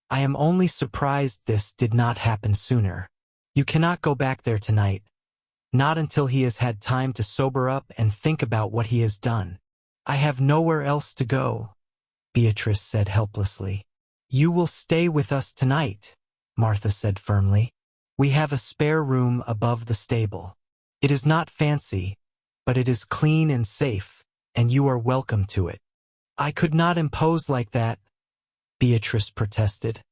I am only surprised this did not happen sooner. You cannot go back there tonight, not until he has had time to sober up and think about what he has done." "I have nowhere else to go," Beatrice said helplessly. "You will stay with us tonight," Martha said firmly. "We have a spare room above the stable. It is not fancy, but it is clean and safe, and you are welcome to it." "I could not impose like that," Beatrice protested,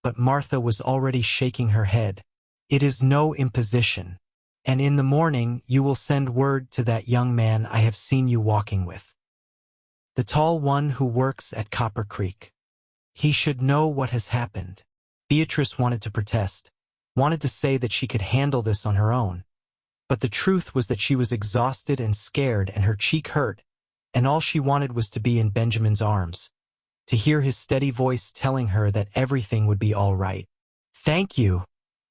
but Martha was already shaking her head. "It is no imposition. And in the morning you will send word to that young man I have seen you walking with, the tall one who works at Copper Creek. He should know what has happened." Beatrice wanted to protest, wanted to say that she could handle this on her own. But the truth was that she was exhausted and scared and her cheek hurt, and all she wanted was to be in Benjamin's arms, to hear his steady voice telling her that everything would be all right. "Thank you,"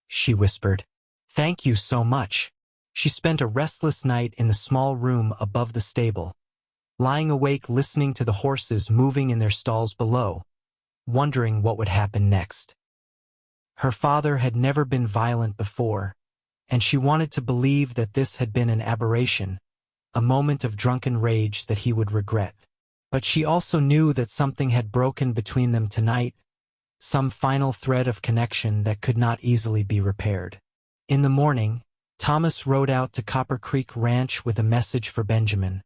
she whispered. "Thank you so much." She spent a restless night in the small room above the stable, lying awake listening to the horses moving in their stalls below, wondering what would happen next. Her father had never been violent before, and she wanted to believe that this had been an aberration, a moment of drunken rage that he would regret. But she also knew that something had broken between them tonight, some final thread of connection that could not easily be repaired. In the morning, Thomas rode out to Copper Creek Ranch with a message for Benjamin,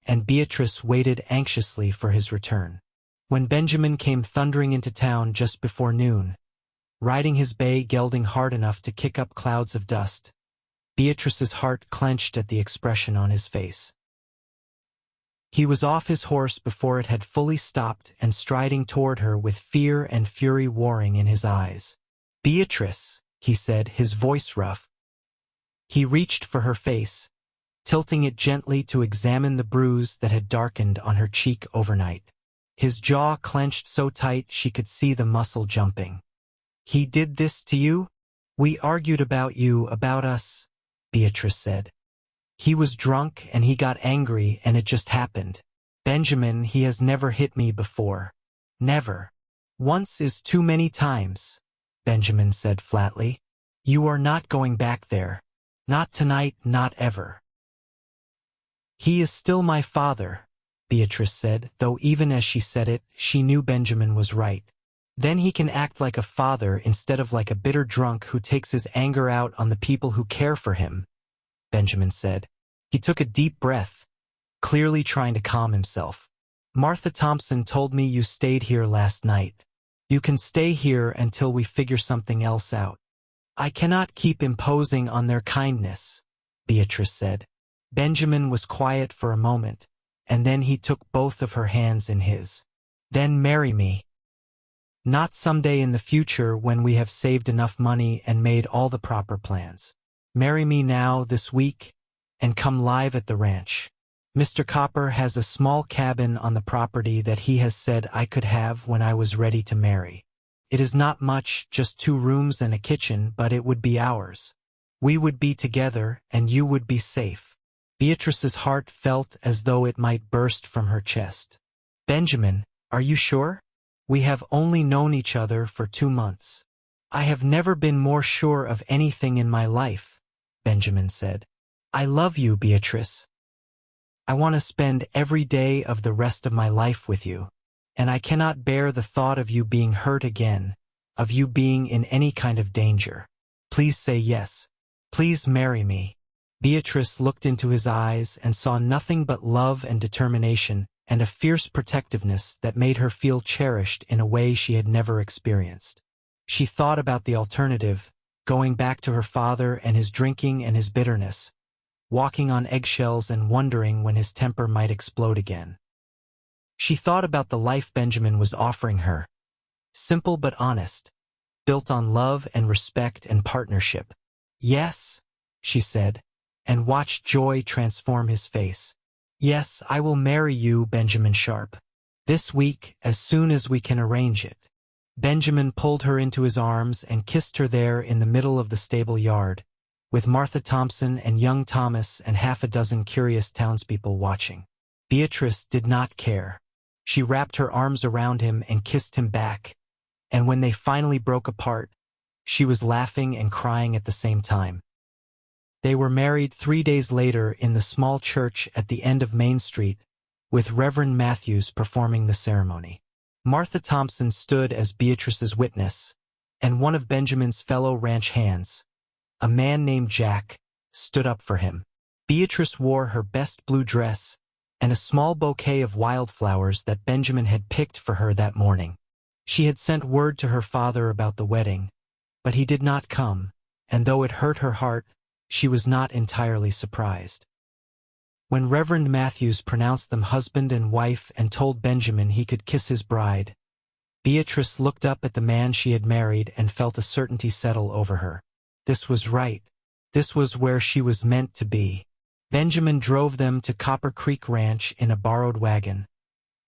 and Beatrice waited anxiously for his return. When Benjamin came thundering into town just before noon, riding his bay gelding hard enough to kick up clouds of dust, Beatrice's heart clenched at the expression on his face. He was off his horse before it had fully stopped and striding toward her with fear and fury warring in his eyes. "Beatrice," he said, his voice rough. He reached for her face, tilting it gently to examine the bruise that had darkened on her cheek overnight. His jaw clenched so tight she could see the muscle jumping. "He did this to you?" We argued about us, Beatrice said. He was drunk and he got angry and it just happened. Benjamin, he has never hit me before. Never. Once is too many times, Benjamin said flatly. You are not going back there. Not tonight, not ever. He is still my father, Beatrice said, though even as she said it, she knew Benjamin was right. Then he can act like a father instead of like a bitter drunk who takes his anger out on the people who care for him, Benjamin said. He took a deep breath, clearly trying to calm himself. Martha Thompson told me you stayed here last night. You can stay here until we figure something else out. I cannot keep imposing on their kindness, Beatrice said. Benjamin was quiet for a moment, and then he took both of her hands in his. Then marry me. Not someday in the future when we have saved enough money and made all the proper plans. Marry me now, this week, and come live at the ranch. Mr. Copper has a small cabin on the property that he has said I could have when I was ready to marry. It is not much, just 2 rooms and a kitchen, but it would be ours. We would be together, and you would be safe. Beatrice's heart felt as though it might burst from her chest. Benjamin, are you sure? We have only known each other for 2 months. I have never been more sure of anything in my life, Benjamin said. I love you, Beatrice. I want to spend every day of the rest of my life with you, and I cannot bear the thought of you being hurt again, of you being in any kind of danger. Please say yes. Please marry me. Beatrice looked into his eyes and saw nothing but love and determination and a fierce protectiveness that made her feel cherished in a way she had never experienced. She thought about the alternative, going back to her father and his drinking and his bitterness, walking on eggshells and wondering when his temper might explode again. She thought about the life Benjamin was offering her, simple but honest, built on love and respect and partnership. Yes, she said, and watched joy transform his face. Yes, I will marry you, Benjamin Sharpe. This week, as soon as we can arrange it. Benjamin pulled her into his arms and kissed her there in the middle of the stable yard, with Martha Thompson and young Thomas and half a dozen curious townspeople watching. Beatrice did not care. She wrapped her arms around him and kissed him back, and when they finally broke apart, she was laughing and crying at the same time. They were married 3 days later in the small church at the end of Main Street, with Reverend Matthews performing the ceremony. Martha Thompson stood as Beatrice's witness, and one of Benjamin's fellow ranch hands, a man named Jack, stood up for him. Beatrice wore her best blue dress and a small bouquet of wildflowers that Benjamin had picked for her that morning. She had sent word to her father about the wedding, but he did not come, and though it hurt her heart, she was not entirely surprised. When Reverend Matthews pronounced them husband and wife and told Benjamin he could kiss his bride, Beatrice looked up at the man she had married and felt a certainty settle over her. This was right. This was where she was meant to be. Benjamin drove them to Copper Creek Ranch in a borrowed wagon,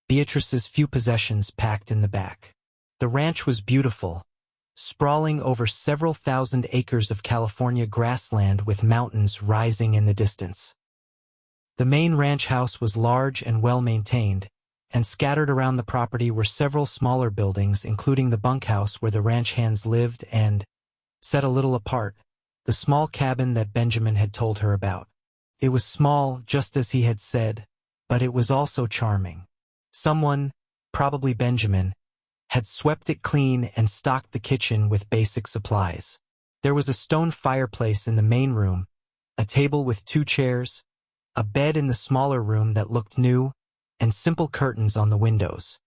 Beatrice's few possessions packed in the back. The ranch was beautiful, sprawling over several thousand acres of California grassland with mountains rising in the distance. The main ranch house was large and well-maintained, and scattered around the property were several smaller buildings including the bunkhouse where the ranch hands lived and, set a little apart, the small cabin that Benjamin had told her about. It was small, just as he had said, but it was also charming. Someone, probably Benjamin, had swept it clean and stocked the kitchen with basic supplies. There was a stone fireplace in the main room, a table with 2 chairs, a bed in the smaller room that looked new, and simple curtains on the windows.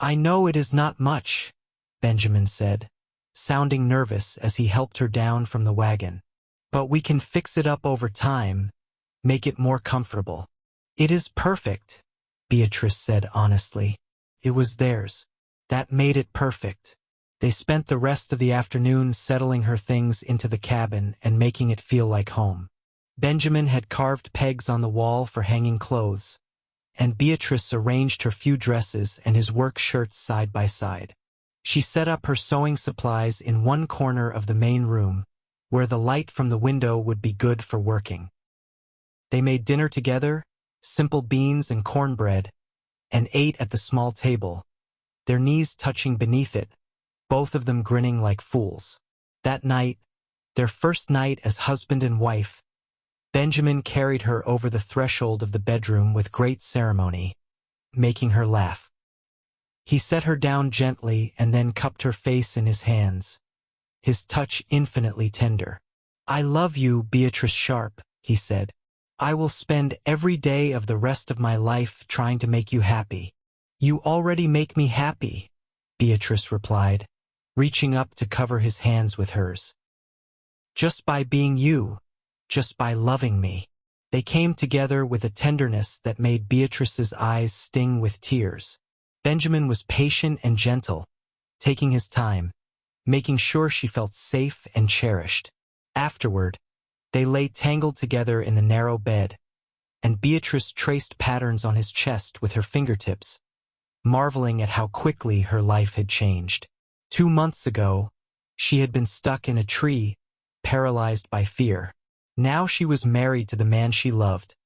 I know it is not much, Benjamin said, sounding nervous as he helped her down from the wagon. But we can fix it up over time, make it more comfortable. It is perfect, Beatrice said honestly. It was theirs. That made it perfect. They spent the rest of the afternoon settling her things into the cabin and making it feel like home. Benjamin had carved pegs on the wall for hanging clothes, and Beatrice arranged her few dresses and his work shirts side by side. She set up her sewing supplies in one corner of the main room, where the light from the window would be good for working. They made dinner together, simple beans and cornbread, and ate at the small table, their knees touching beneath it, both of them grinning like fools. That night, their first night as husband and wife, Benjamin carried her over the threshold of the bedroom with great ceremony, making her laugh. He set her down gently and then cupped her face in his hands, his touch infinitely tender. "I love you, Beatrice Sharpe," he said. "I will spend every day of the rest of my life trying to make you happy." "You already make me happy," Beatrice replied, reaching up to cover his hands with hers. "Just by being you, just by loving me." They came together with a tenderness that made Beatrice's eyes sting with tears. Benjamin was patient and gentle, taking his time, making sure she felt safe and cherished. Afterward, they lay tangled together in the narrow bed, and Beatrice traced patterns on his chest with her fingertips, marveling at how quickly her life had changed. 2 months ago, she had been stuck in a tree, paralyzed by fear. Now she was married to the man she loved,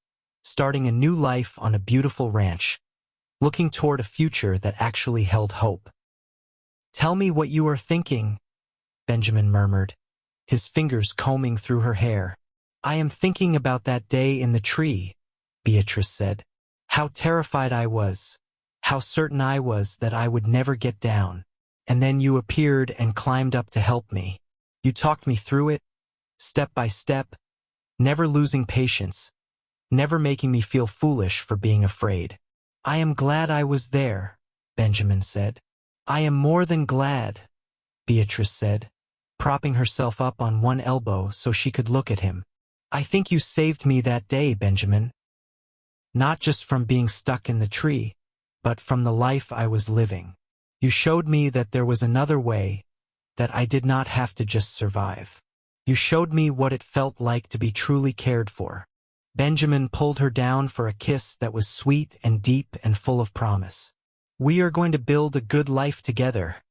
starting a new life on a beautiful ranch, looking toward a future that actually held hope. "Tell me what you are thinking," Benjamin murmured, his fingers combing through her hair. "I am thinking about that day in the tree," Beatrice said. "How terrified I was, how certain I was that I would never get down. And then you appeared and climbed up to help me. You talked me through it, step by step, never losing patience, never making me feel foolish for being afraid." "I am glad I was there," Benjamin said. "I am more than glad," Beatrice said, propping herself up on one elbow so she could look at him. "I think you saved me that day, Benjamin. Not just from being stuck in the tree, but from the life I was living. You showed me that there was another way, that I did not have to just survive. You showed me what it felt like to be truly cared for." Benjamin pulled her down for a kiss that was sweet and deep and full of promise. "We are going to build a good life together,"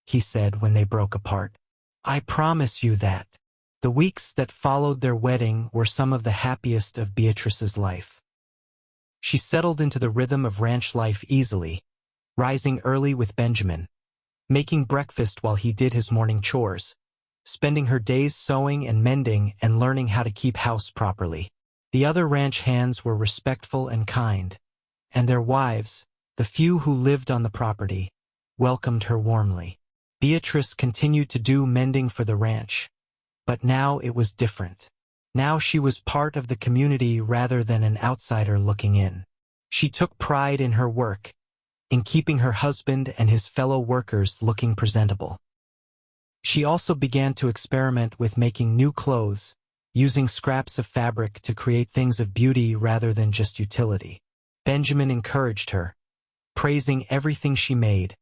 he said when they broke apart. "I promise you that." The weeks that followed their wedding were some of the happiest of Beatrice's life. She settled into the rhythm of ranch life easily, rising early with Benjamin, making breakfast while he did his morning chores, spending her days sewing and mending and learning how to keep house properly. The other ranch hands were respectful and kind, and their wives, the few who lived on the property, welcomed her warmly. Beatrice continued to do mending for the ranch, but now it was different. Now she was part of the community rather than an outsider looking in. She took pride in her work, in keeping her husband and his fellow workers looking presentable. She also began to experiment with making new clothes, using scraps of fabric to create things of beauty rather than just utility. Benjamin encouraged her, praising everything she made,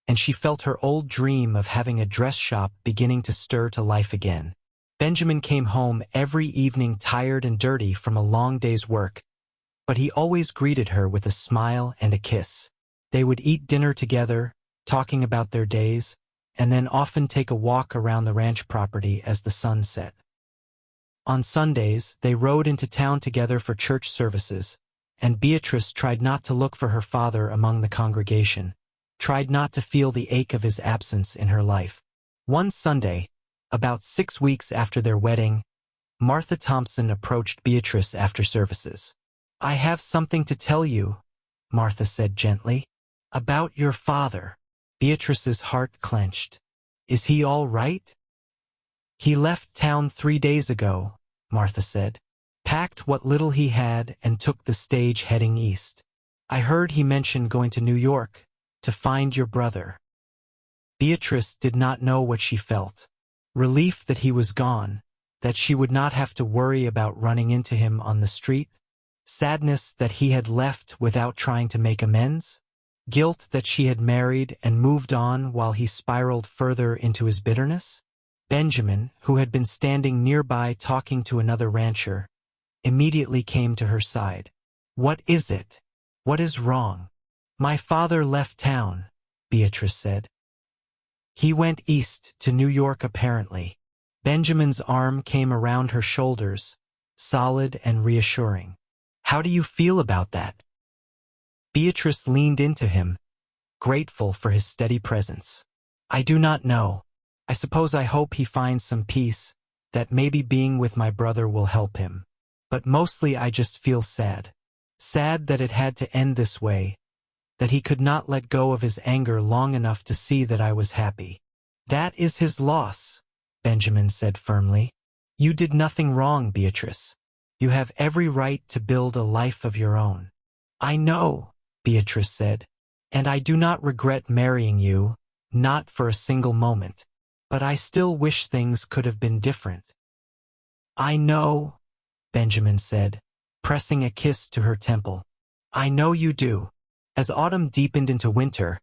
and she felt her old dream of having a dress shop beginning to stir to life again. Benjamin came home every evening tired and dirty from a long day's work, but he always greeted her with a smile and a kiss. They would eat dinner together, talking about their days, and then often take a walk around the ranch property as the sun set. On Sundays, they rode into town together for church services, and Beatrice tried not to look for her father among the congregation, tried not to feel the ache of his absence in her life. One Sunday, about 6 weeks after their wedding, Martha Thompson approached Beatrice after services. "I have something to tell you," Martha said gently. "About your father." Beatrice's heart clenched. "Is he all right?" "He left town 3 days ago," Martha said. "Packed what little he had and took the stage heading east. I heard he mentioned going to New York, to find your brother." Beatrice did not know what she felt. Relief that he was gone, that she would not have to worry about running into him on the street. Sadness that he had left without trying to make amends. Guilt that she had married and moved on while he spiraled further into his bitterness. Benjamin, who had been standing nearby talking to another rancher, immediately came to her side. "What is it? What is wrong?" "My father left town," Beatrice said. He went east to New York apparently. Benjamin's arm came around her shoulders, solid and reassuring. How do you feel about that? Beatrice leaned into him, grateful for his steady presence. I do not know. I suppose I hope he finds some peace, that maybe being with my brother will help him. But mostly I just feel sad. Sad that it had to end this way, that he could not let go of his anger long enough to see that I was happy. That is his loss, Benjamin said firmly. You did nothing wrong, Beatrice. You have every right to build a life of your own. I know, Beatrice said, and I do not regret marrying you, not for a single moment. But I still wish things could have been different. I know, Benjamin said, pressing a kiss to her temple. I know you do. As autumn deepened into winter,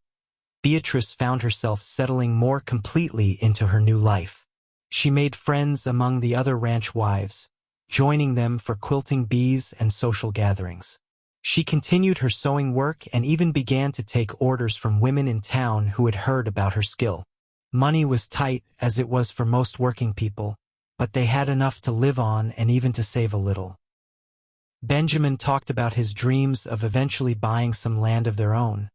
Beatrice found herself settling more completely into her new life. She made friends among the other ranch wives, joining them for quilting bees and social gatherings. She continued her sewing work and even began to take orders from women in town who had heard about her skill. Money was tight, as it was for most working people, but they had enough to live on and even to save a little. Benjamin talked about his dreams of eventually buying some land of their own,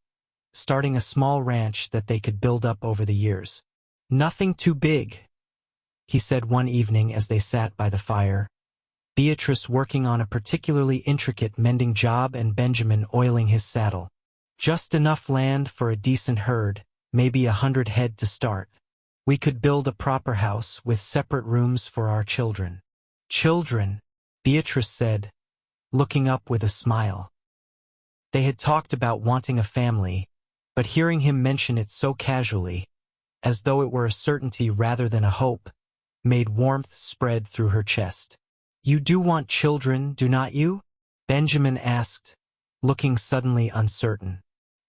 starting a small ranch that they could build up over the years. Nothing too big, he said one evening as they sat by the fire, Beatrice working on a particularly intricate mending job and Benjamin oiling his saddle. Just enough land for a decent herd, maybe 100 head to start. We could build a proper house with separate rooms for our children. Children, Beatrice said, looking up with a smile. They had talked about wanting a family, but hearing him mention it so casually, as though it were a certainty rather than a hope, made warmth spread through her chest. You do want children, do not you? Benjamin asked, looking suddenly uncertain.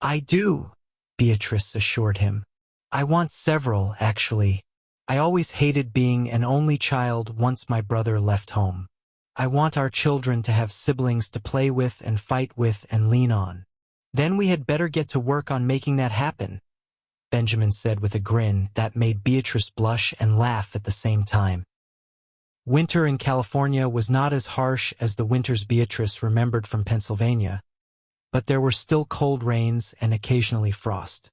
I do, Beatrice assured him. I want several, actually. I always hated being an only child once my brother left home. I want our children to have siblings to play with and fight with and lean on. Then we had better get to work on making that happen, Benjamin said with a grin that made Beatrice blush and laugh at the same time. Winter in California was not as harsh as the winters Beatrice remembered from Pennsylvania, but there were still cold rains and occasionally frost.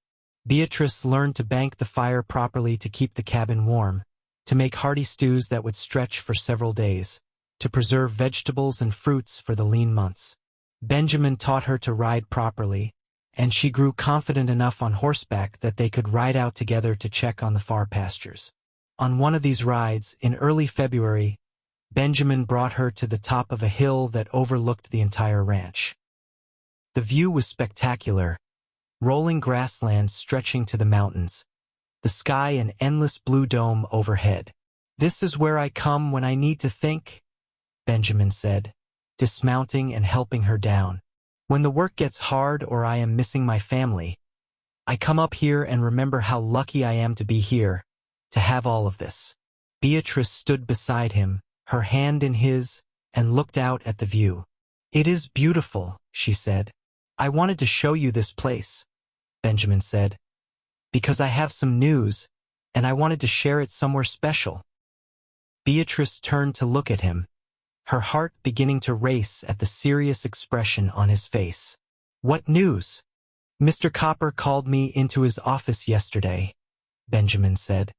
Beatrice learned to bank the fire properly to keep the cabin warm, to make hearty stews that would stretch for several days, to preserve vegetables and fruits for the lean months. Benjamin taught her to ride properly, and she grew confident enough on horseback that they could ride out together to check on the far pastures. On one of these rides, in early February, Benjamin brought her to the top of a hill that overlooked the entire ranch. The view was spectacular, rolling grasslands stretching to the mountains, the sky an endless blue dome overhead. This is where I come when I need to think, Benjamin said, dismounting and helping her down. When the work gets hard or I am missing my family, I come up here and remember how lucky I am to be here, to have all of this. Beatrice stood beside him, her hand in his, and looked out at the view. It is beautiful, she said. I wanted to show you this place, Benjamin said, because I have some news, and I wanted to share it somewhere special. Beatrice turned to look at him, her heart beginning to race at the serious expression on his face. What news? Mr. Copper called me into his office yesterday, Benjamin said.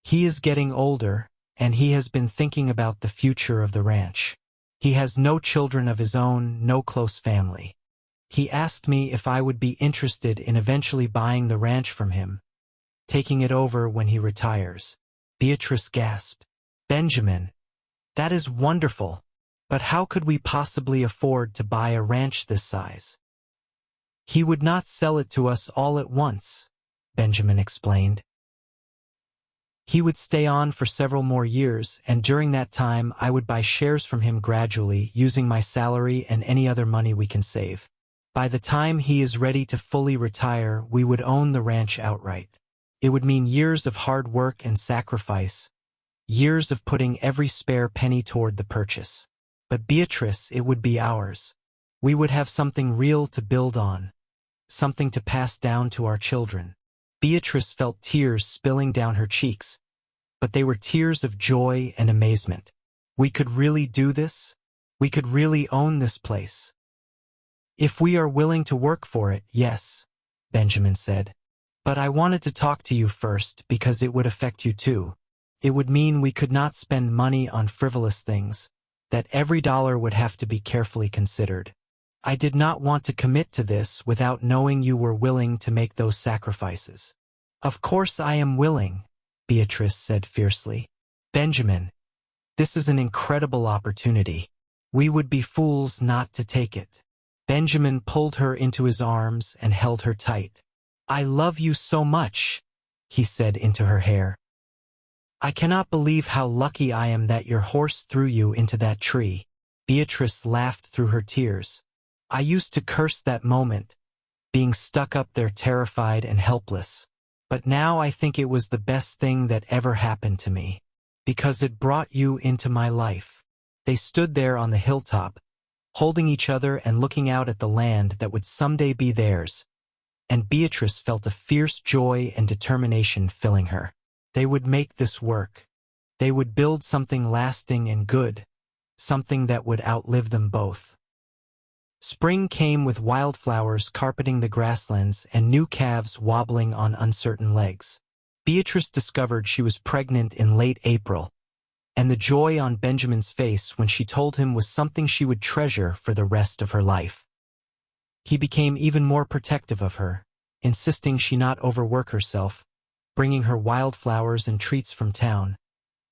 He is getting older, and he has been thinking about the future of the ranch. He has no children of his own, no close family. He asked me if I would be interested in eventually buying the ranch from him, taking it over when he retires. Beatrice gasped. Benjamin, that is wonderful, but how could we possibly afford to buy a ranch this size? He would not sell it to us all at once, Benjamin explained. He would stay on for several more years, and during that time I would buy shares from him gradually, using my salary and any other money we can save. By the time he is ready to fully retire, we would own the ranch outright. It would mean years of hard work and sacrifice, years of putting every spare penny toward the purchase. But Beatrice, it would be ours. We would have something real to build on, something to pass down to our children. Beatrice felt tears spilling down her cheeks, but they were tears of joy and amazement. We could really do this? We could really own this place? If we are willing to work for it, yes, Benjamin said. But I wanted to talk to you first because it would affect you too. It would mean we could not spend money on frivolous things, that every dollar would have to be carefully considered. I did not want to commit to this without knowing you were willing to make those sacrifices. Of course I am willing, Beatrice said fiercely. Benjamin, this is an incredible opportunity. We would be fools not to take it. Benjamin pulled her into his arms and held her tight. I love you so much, he said into her hair. I cannot believe how lucky I am that your horse threw you into that tree. Beatrice laughed through her tears. I used to curse that moment, being stuck up there terrified and helpless. But now I think it was the best thing that ever happened to me, because it brought you into my life. They stood there on the hilltop, holding each other and looking out at the land that would someday be theirs, and Beatrice felt a fierce joy and determination filling her. They would make this work. They would build something lasting and good, something that would outlive them both. Spring came with wildflowers carpeting the grasslands and new calves wobbling on uncertain legs. Beatrice discovered she was pregnant in late April, and the joy on Benjamin's face when she told him was something she would treasure for the rest of her life. He became even more protective of her, insisting she not overwork herself, bringing her wildflowers and treats from town,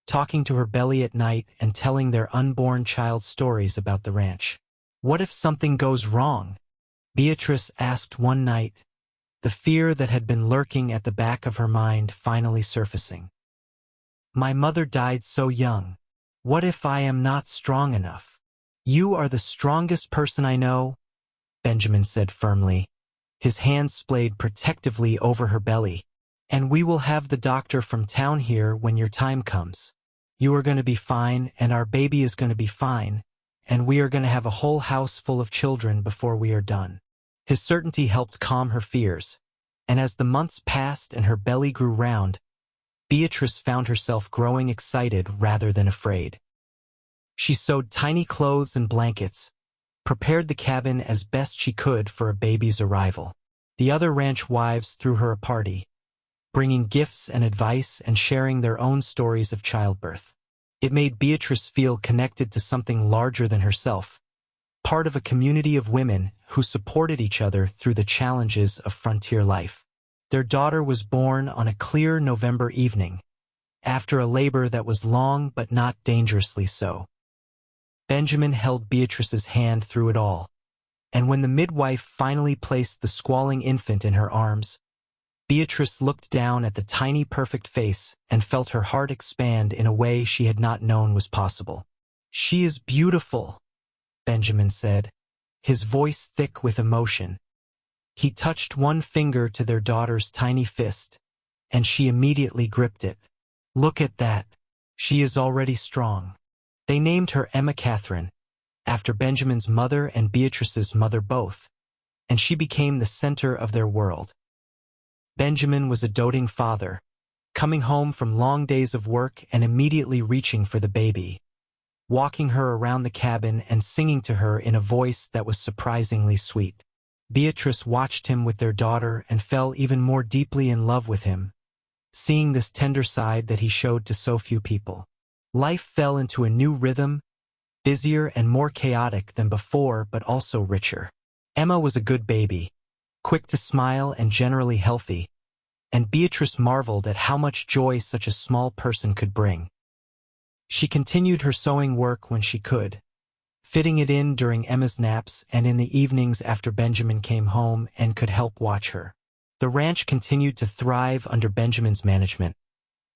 talking to her belly at night and telling their unborn child stories about the ranch. What if something goes wrong? Beatrice asked one night, the fear that had been lurking at the back of her mind finally surfacing. My mother died so young. What if I am not strong enough? You are the strongest person I know, Benjamin said firmly, his hands splayed protectively over her belly. And we will have the doctor from town here when your time comes. You are going to be fine, and our baby is going to be fine, and we are going to have a whole house full of children before we are done. His certainty helped calm her fears, and as the months passed and her belly grew round, Beatrice found herself growing excited rather than afraid. She sewed tiny clothes and blankets, prepared the cabin as best she could for a baby's arrival. The other ranch wives threw her a party, bringing gifts and advice and sharing their own stories of childbirth. It made Beatrice feel connected to something larger than herself, part of a community of women who supported each other through the challenges of frontier life. Their daughter was born on a clear November evening, after a labor that was long but not dangerously so. Benjamin held Beatrice's hand through it all, and when the midwife finally placed the squalling infant in her arms, Beatrice looked down at the tiny perfect face and felt her heart expand in a way she had not known was possible. She is beautiful, Benjamin said, his voice thick with emotion. He touched one finger to their daughter's tiny fist, and she immediately gripped it. Look at that. She is already strong. They named her Emma Catherine, after Benjamin's mother and Beatrice's mother both, and she became the center of their world. Benjamin was a doting father, coming home from long days of work and immediately reaching for the baby, walking her around the cabin and singing to her in a voice that was surprisingly sweet. Beatrice watched him with their daughter and fell even more deeply in love with him, seeing this tender side that he showed to so few people. Life fell into a new rhythm, busier and more chaotic than before but also richer. Emma was a good baby, quick to smile and generally healthy, and Beatrice marveled at how much joy such a small person could bring. She continued her sewing work when she could, fitting it in during Emma's naps and in the evenings after Benjamin came home and could help watch her. The ranch continued to thrive under Benjamin's management,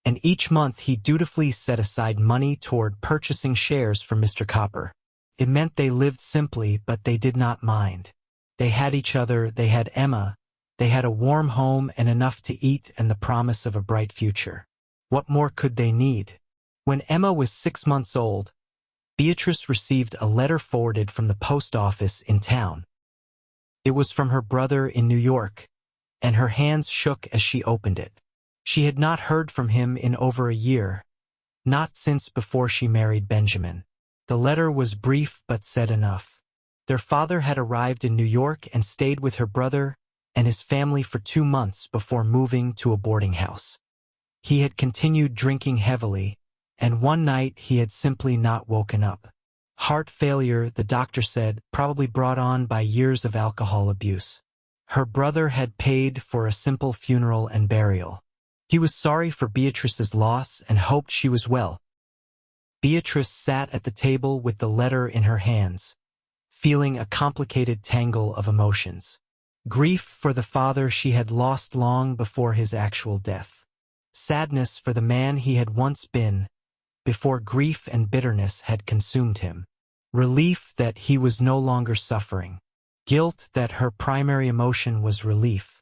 and each month he dutifully set aside money toward purchasing shares from Mr. Copper. It meant they lived simply, but they did not mind. They had each other, they had Emma, they had a warm home and enough to eat and the promise of a bright future. What more could they need? When Emma was 6 months old, Beatrice received a letter forwarded from the post office in town. It was from her brother in New York, and her hands shook as she opened it. She had not heard from him in over a year, not since before she married Benjamin. The letter was brief but said enough. Their father had arrived in New York and stayed with her brother and his family for 2 months before moving to a boarding house. He had continued drinking heavily, and one night he had simply not woken up. Heart failure, the doctor said, probably brought on by years of alcohol abuse. Her brother had paid for a simple funeral and burial. He was sorry for Beatrice's loss and hoped she was well. Beatrice sat at the table with the letter in her hands, feeling a complicated tangle of emotions. Grief for the father she had lost long before his actual death. Sadness for the man he had once been, before grief and bitterness had consumed him. Relief that he was no longer suffering. Guilt that her primary emotion was relief.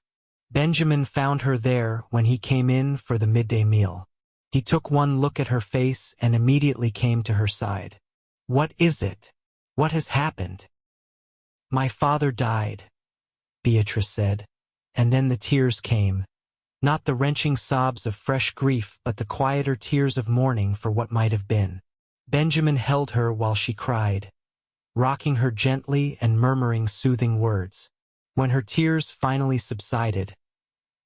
Benjamin found her there when he came in for the midday meal. He took one look at her face and immediately came to her side. "What is it? What has happened?" "My father died," Beatrice said, and then the tears came. Not the wrenching sobs of fresh grief, but the quieter tears of mourning for what might have been. Benjamin held her while she cried, rocking her gently and murmuring soothing words. When her tears finally subsided,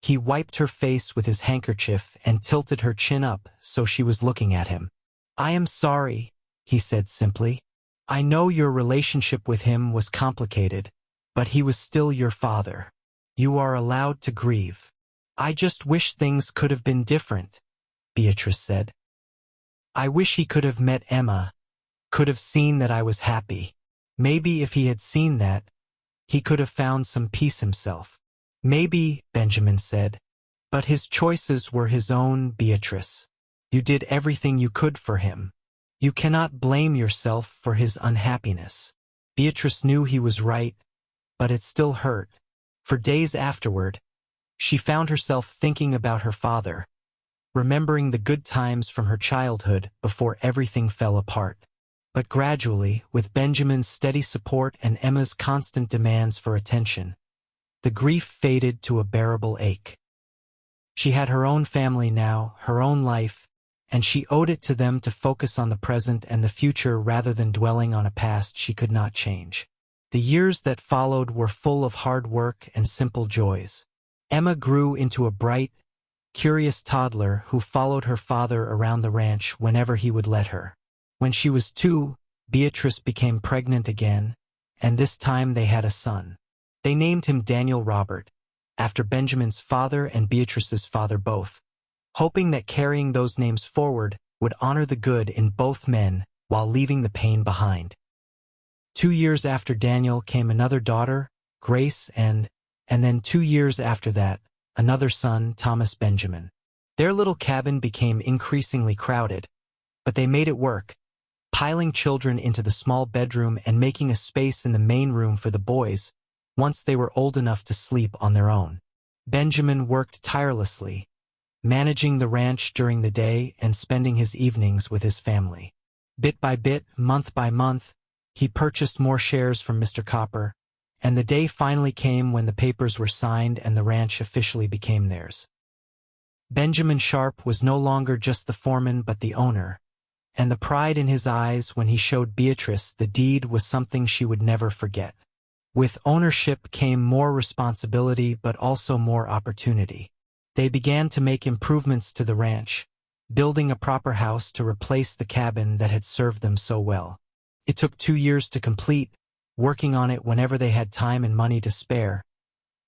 he wiped her face with his handkerchief and tilted her chin up so she was looking at him. "I am sorry," he said simply. "I know your relationship with him was complicated, but he was still your father. You are allowed to grieve." "I just wish things could have been different," Beatrice said. "I wish he could have met Emma, could have seen that I was happy. Maybe if he had seen that, he could have found some peace himself." "Maybe," Benjamin said, "but his choices were his own, Beatrice. You did everything you could for him. You cannot blame yourself for his unhappiness." Beatrice knew he was right, but it still hurt. For days afterward, she found herself thinking about her father, remembering the good times from her childhood before everything fell apart. But gradually, with Benjamin's steady support and Emma's constant demands for attention, the grief faded to a bearable ache. She had her own family now, her own life, and she owed it to them to focus on the present and the future rather than dwelling on a past she could not change. The years that followed were full of hard work and simple joys. Emma grew into a bright, curious toddler who followed her father around the ranch whenever he would let her. When she was 2, Beatrice became pregnant again, and this time they had a son. They named him Daniel Robert, after Benjamin's father and Beatrice's father both, hoping that carrying those names forward would honor the good in both men while leaving the pain behind. 2 years after Daniel came another daughter, Grace, and then 2 years after that, another son, Thomas Benjamin. Their little cabin became increasingly crowded, but they made it work, piling children into the small bedroom and making a space in the main room for the boys once they were old enough to sleep on their own. Benjamin worked tirelessly, managing the ranch during the day and spending his evenings with his family. Bit by bit, month by month, he purchased more shares from Mr. Copper, and the day finally came when the papers were signed and the ranch officially became theirs. Benjamin Sharpe was no longer just the foreman but the owner, and the pride in his eyes when he showed Beatrice the deed was something she would never forget. With ownership came more responsibility but also more opportunity. They began to make improvements to the ranch, building a proper house to replace the cabin that had served them so well. It took 2 years to complete, working on it whenever they had time and money to spare.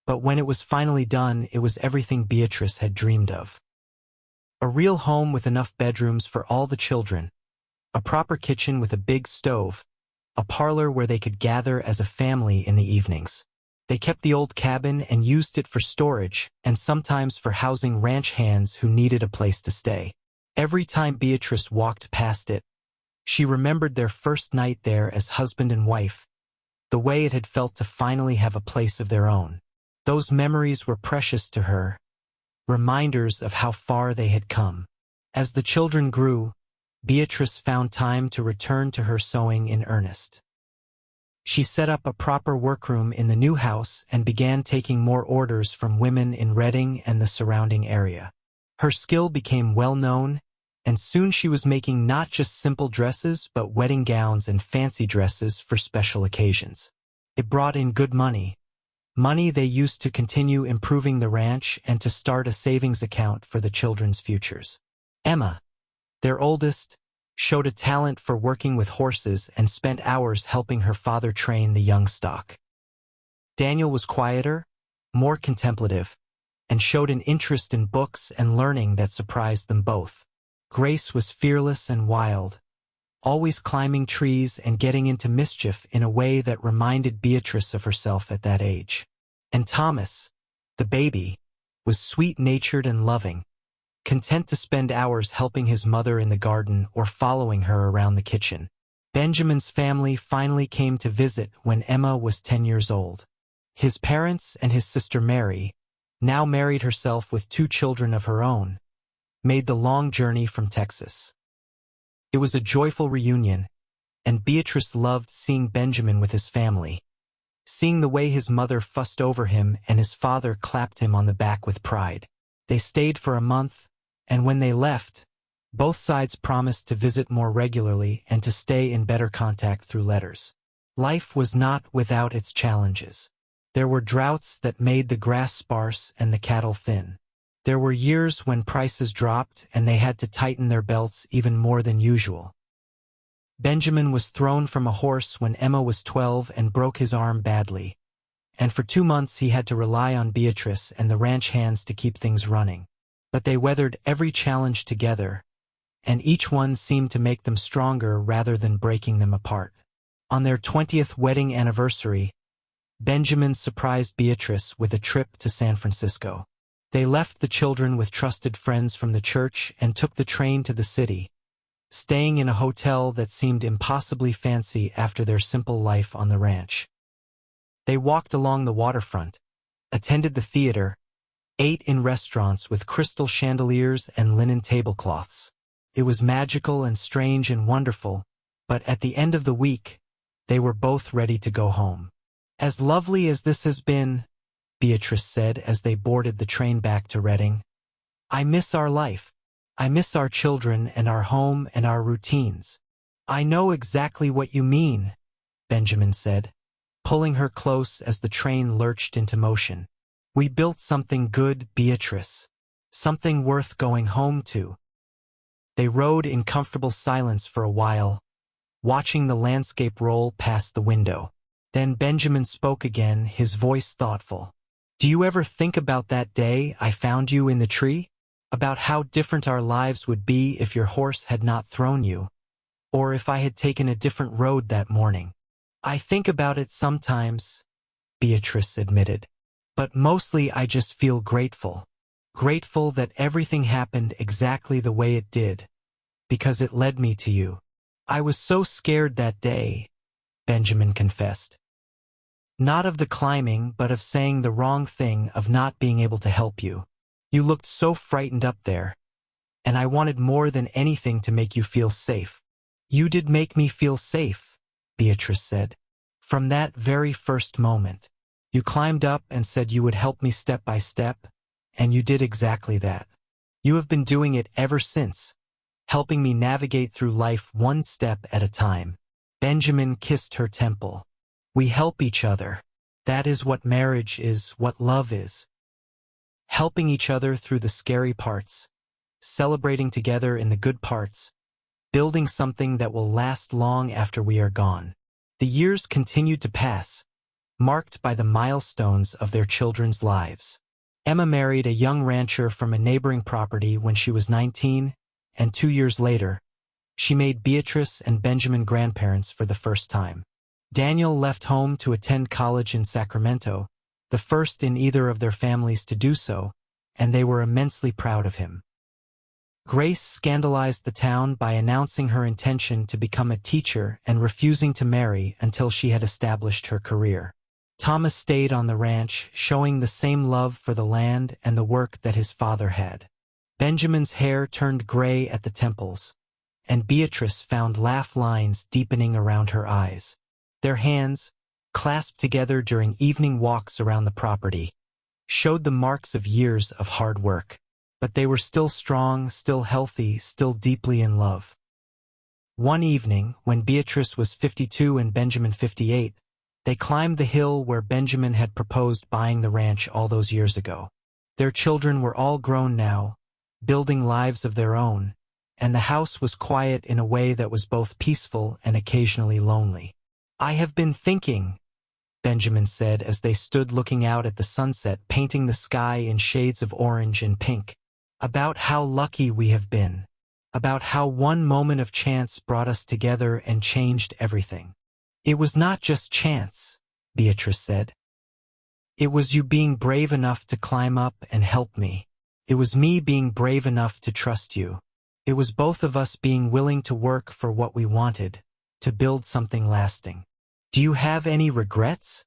But when it was finally done, it was everything Beatrice had dreamed of. A real home with enough bedrooms for all the children, a proper kitchen with a big stove, a parlor where they could gather as a family in the evenings. They kept the old cabin and used it for storage and sometimes for housing ranch hands who needed a place to stay. Every time Beatrice walked past it, she remembered their first night there as husband and wife, the way it had felt to finally have a place of their own. Those memories were precious to her, reminders of how far they had come. As the children grew, Beatrice found time to return to her sewing in earnest. She set up a proper workroom in the new house and began taking more orders from women in Reading and the surrounding area. Her skill became well known, and soon she was making not just simple dresses but wedding gowns and fancy dresses for special occasions. It brought in good money they used to continue improving the ranch and to start a savings account for the children's futures. Emma, their oldest, showed a talent for working with horses and spent hours helping her father train the young stock. Daniel was quieter, more contemplative, and showed an interest in books and learning that surprised them both. Grace was fearless and wild, always climbing trees and getting into mischief in a way that reminded Beatrice of herself at that age. And Thomas, the baby, was sweet-natured and loving, content to spend hours helping his mother in the garden or following her around the kitchen. Benjamin's family finally came to visit when Emma was 10 years old. His parents and his sister Mary, now married herself with 2 children of her own, made the long journey from Texas. It was a joyful reunion, and Beatrice loved seeing Benjamin with his family, seeing the way his mother fussed over him and his father clapped him on the back with pride. They stayed for a month, and when they left, both sides promised to visit more regularly and to stay in better contact through letters. Life was not without its challenges. There were droughts that made the grass sparse and the cattle thin. There were years when prices dropped and they had to tighten their belts even more than usual. Benjamin was thrown from a horse when Emma was 12 and broke his arm badly, and for 2 months he had to rely on Beatrice and the ranch hands to keep things running. But they weathered every challenge together, and each one seemed to make them stronger rather than breaking them apart. On their 20th wedding anniversary, Benjamin surprised Beatrice with a trip to San Francisco. They left the children with trusted friends from the church and took the train to the city, staying in a hotel that seemed impossibly fancy after their simple life on the ranch. They walked along the waterfront, attended the theater, ate in restaurants with crystal chandeliers and linen tablecloths. It was magical and strange and wonderful, but at the end of the week, they were both ready to go home. "As lovely as this has been," Beatrice said as they boarded the train back to Reading, "I miss our life. I miss our children and our home and our routines." "I know exactly what you mean," Benjamin said, pulling her close as the train lurched into motion. "We built something good, Beatrice. Something worth going home to." They rode in comfortable silence for a while, watching the landscape roll past the window. Then Benjamin spoke again, his voice thoughtful. "Do you ever think about that day I found you in the tree? About how different our lives would be if your horse had not thrown you, or if I had taken a different road that morning?" "I think about it sometimes," Beatrice admitted. "But mostly I just feel grateful. Grateful that everything happened exactly the way it did, because it led me to you." "I was so scared that day," Benjamin confessed. "Not of the climbing, but of saying the wrong thing, of not being able to help you. You looked so frightened up there, and I wanted more than anything to make you feel safe." "You did make me feel safe," Beatrice said. "From that very first moment. You climbed up and said you would help me step by step, and you did exactly that. You have been doing it ever since, helping me navigate through life one step at a time." Benjamin kissed her temple. "We help each other. That is what marriage is, what love is. Helping each other through the scary parts, celebrating together in the good parts, building something that will last long after we are gone." The years continued to pass, marked by the milestones of their children's lives. Emma married a young rancher from a neighboring property when she was 19, and 2 years later, she made Beatrice and Benjamin grandparents for the first time. Daniel left home to attend college in Sacramento, the first in either of their families to do so, and they were immensely proud of him. Grace scandalized the town by announcing her intention to become a teacher and refusing to marry until she had established her career. Thomas stayed on the ranch, showing the same love for the land and the work that his father had. Benjamin's hair turned gray at the temples, and Beatrice found laugh lines deepening around her eyes. Their hands, clasped together during evening walks around the property, showed the marks of years of hard work. But they were still strong, still healthy, still deeply in love. One evening, when Beatrice was 52 and Benjamin 58, they climbed the hill where Benjamin had proposed buying the ranch all those years ago. Their children were all grown now, building lives of their own, and the house was quiet in a way that was both peaceful and occasionally lonely. "I have been thinking," Benjamin said as they stood looking out at the sunset painting the sky in shades of orange and pink, "about how lucky we have been, about how one moment of chance brought us together and changed everything." "It was not just chance," Beatrice said. "It was you being brave enough to climb up and help me. It was me being brave enough to trust you. It was both of us being willing to work for what we wanted, to build something lasting." "Do you have any regrets?"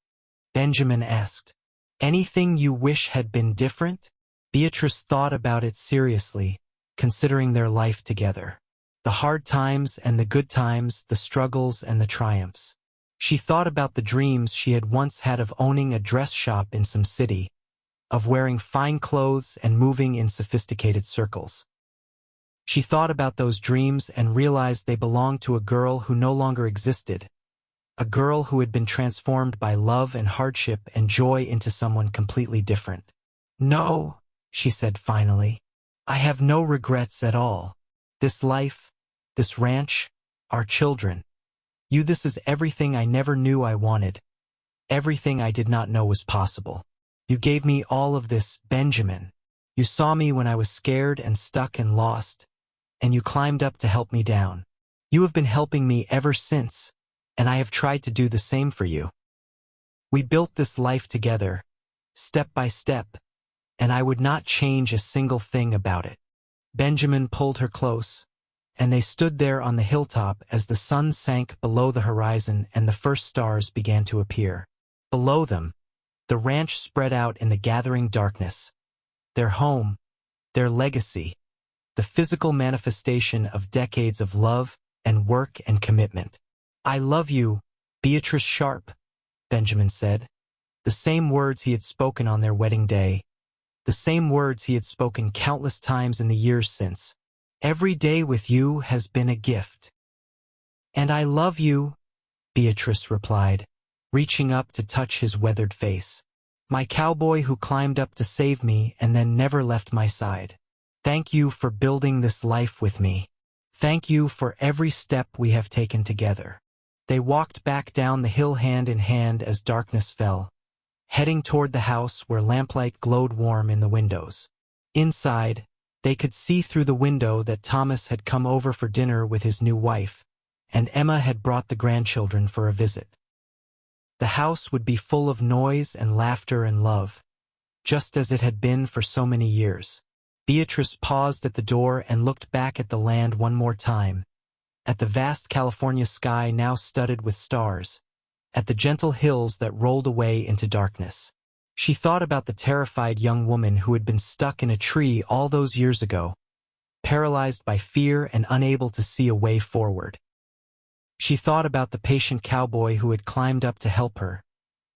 Benjamin asked. "Anything you wish had been different?" Beatrice thought about it seriously, considering their life together. The hard times and the good times, the struggles and the triumphs. She thought about the dreams she had once had of owning a dress shop in some city, of wearing fine clothes and moving in sophisticated circles. She thought about those dreams and realized they belonged to a girl who no longer existed, a girl who had been transformed by love and hardship and joy into someone completely different. "No," she said finally, "I have no regrets at all. This life, this ranch, our children. This is everything I never knew I wanted, everything I did not know was possible. You gave me all of this, Benjamin. You saw me when I was scared and stuck and lost, and you climbed up to help me down. You have been helping me ever since, and I have tried to do the same for you. We built this life together, step by step, and I would not change a single thing about it." Benjamin pulled her close, and they stood there on the hilltop as the sun sank below the horizon and the first stars began to appear. Below them, the ranch spread out in the gathering darkness. Their home, their legacy, the physical manifestation of decades of love and work and commitment. "I love you, Beatrice Sharpe," Benjamin said. The same words he had spoken on their wedding day, the same words he had spoken countless times in the years since. "Every day with you has been a gift." "And I love you," Beatrice replied, reaching up to touch his weathered face. "My cowboy who climbed up to save me and then never left my side. Thank you for building this life with me. Thank you for every step we have taken together." They walked back down the hill hand in hand as darkness fell, heading toward the house where lamplight glowed warm in the windows. Inside, they could see through the window that Thomas had come over for dinner with his new wife, and Emma had brought the grandchildren for a visit. The house would be full of noise and laughter and love, just as it had been for so many years. Beatrice paused at the door and looked back at the land one more time, at the vast California sky now studded with stars, at the gentle hills that rolled away into darkness. She thought about the terrified young woman who had been stuck in a tree all those years ago, paralyzed by fear and unable to see a way forward. She thought about the patient cowboy who had climbed up to help her,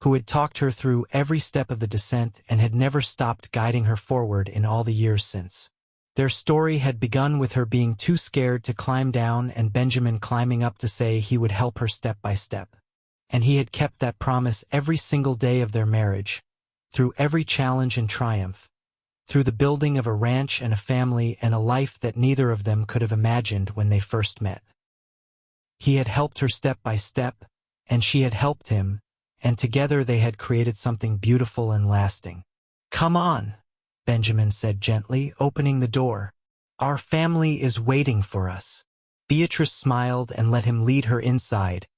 who had talked her through every step of the descent and had never stopped guiding her forward in all the years since. Their story had begun with her being too scared to climb down and Benjamin climbing up to say he would help her step by step. And he had kept that promise every single day of their marriage, through every challenge and triumph, through the building of a ranch and a family and a life that neither of them could have imagined when they first met. He had helped her step by step, and she had helped him, and together they had created something beautiful and lasting. "Come on," Benjamin said gently, opening the door. "Our family is waiting for us." Beatrice smiled and let him lead her inside,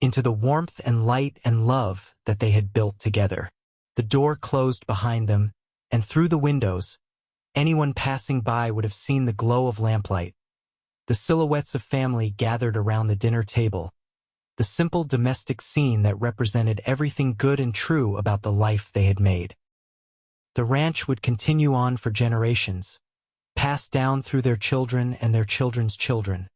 into the warmth and light and love that they had built together. The door closed behind them, and through the windows, anyone passing by would have seen the glow of lamplight, the silhouettes of family gathered around the dinner table, the simple domestic scene that represented everything good and true about the life they had made. The ranch would continue on for generations, passed down through their children and their children's children,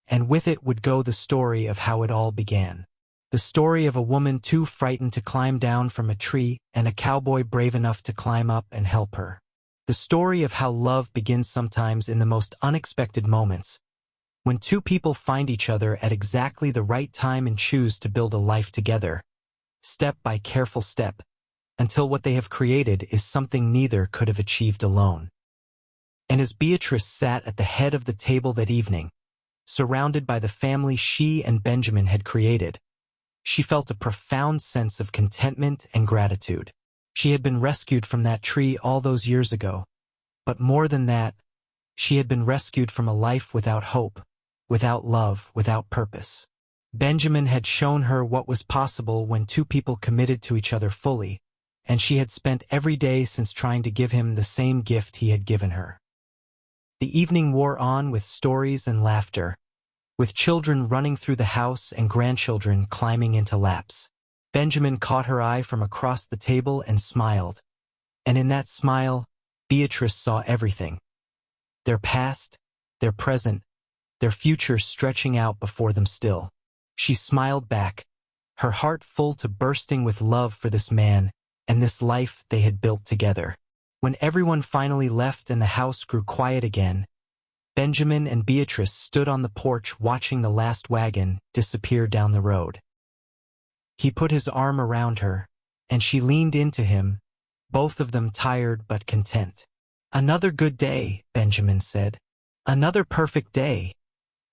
and with it would go the story of how it all began. The story of a woman too frightened to climb down from a tree and a cowboy brave enough to climb up and help her. The story of how love begins sometimes in the most unexpected moments, when two people find each other at exactly the right time and choose to build a life together, step by careful step, until what they have created is something neither could have achieved alone. And as Beatrice sat at the head of the table that evening, surrounded by the family she and Benjamin had created, she felt a profound sense of contentment and gratitude. She had been rescued from that tree all those years ago, but more than that, she had been rescued from a life without hope, without love, without purpose. Benjamin had shown her what was possible when two people committed to each other fully, and she had spent every day since trying to give him the same gift he had given her. The evening wore on with stories and laughter, with children running through the house and grandchildren climbing into laps. Benjamin caught her eye from across the table and smiled, and in that smile, Beatrice saw everything. Their past, their present, their future stretching out before them still. She smiled back, her heart full to bursting with love for this man and this life they had built together. When everyone finally left and the house grew quiet again, Benjamin and Beatrice stood on the porch watching the last wagon disappear down the road. He put his arm around her, and she leaned into him, both of them tired but content. "Another good day," Benjamin said. "Another perfect day,"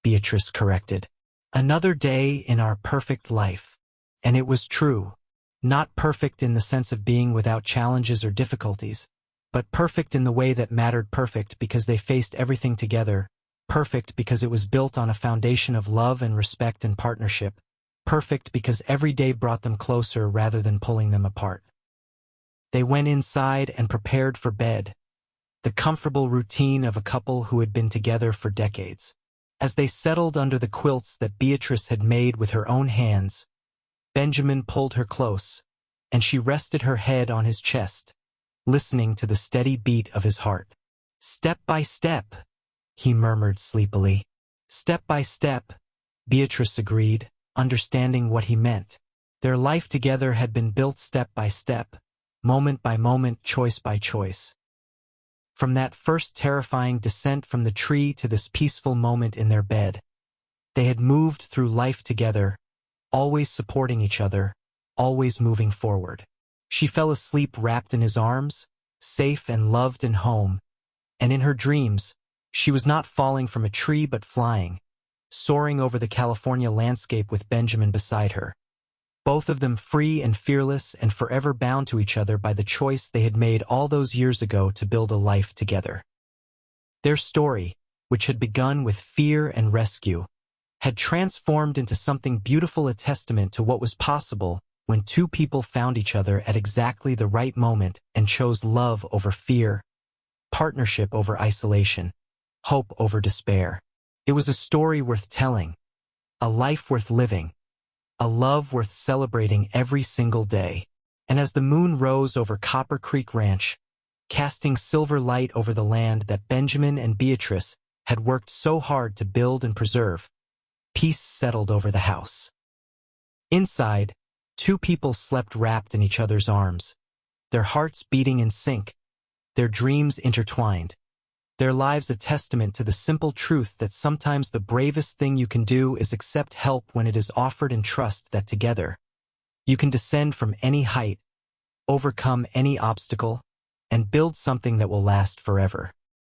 Beatrice corrected. "Another day in our perfect life." And it was true. Not perfect in the sense of being without challenges or difficulties, but perfect in the way that mattered, perfect because they faced everything together, perfect because it was built on a foundation of love and respect and partnership, perfect because every day brought them closer rather than pulling them apart. They went inside and prepared for bed, the comfortable routine of a couple who had been together for decades. As they settled under the quilts that Beatrice had made with her own hands, Benjamin pulled her close, and she rested her head on his chest, listening to the steady beat of his heart. "Step by step," he murmured sleepily. "Step by step," Beatrice agreed, understanding what he meant. Their life together had been built step by step, moment by moment, choice by choice. From that first terrifying descent from the tree to this peaceful moment in their bed, they had moved through life together, always supporting each other, always moving forward. She fell asleep wrapped in his arms, safe and loved and home, and in her dreams, she was not falling from a tree but flying, soaring over the California landscape with Benjamin beside her. Both of them free and fearless and forever bound to each other by the choice they had made all those years ago to build a life together. Their story, which had begun with fear and rescue, had transformed into something beautiful, a testament to what was possible when two people found each other at exactly the right moment and chose love over fear, partnership over isolation, hope over despair. It was a story worth telling, a life worth living, a love worth celebrating every single day. And as the moon rose over Copper Creek Ranch, casting silver light over the land that Benjamin and Beatrice had worked so hard to build and preserve, peace settled over the house. Inside, two people slept wrapped in each other's arms, their hearts beating in sync, their dreams intertwined, their lives a testament to the simple truth that sometimes the bravest thing you can do is accept help when it is offered and trust that together, you can descend from any height, overcome any obstacle, and build something that will last forever.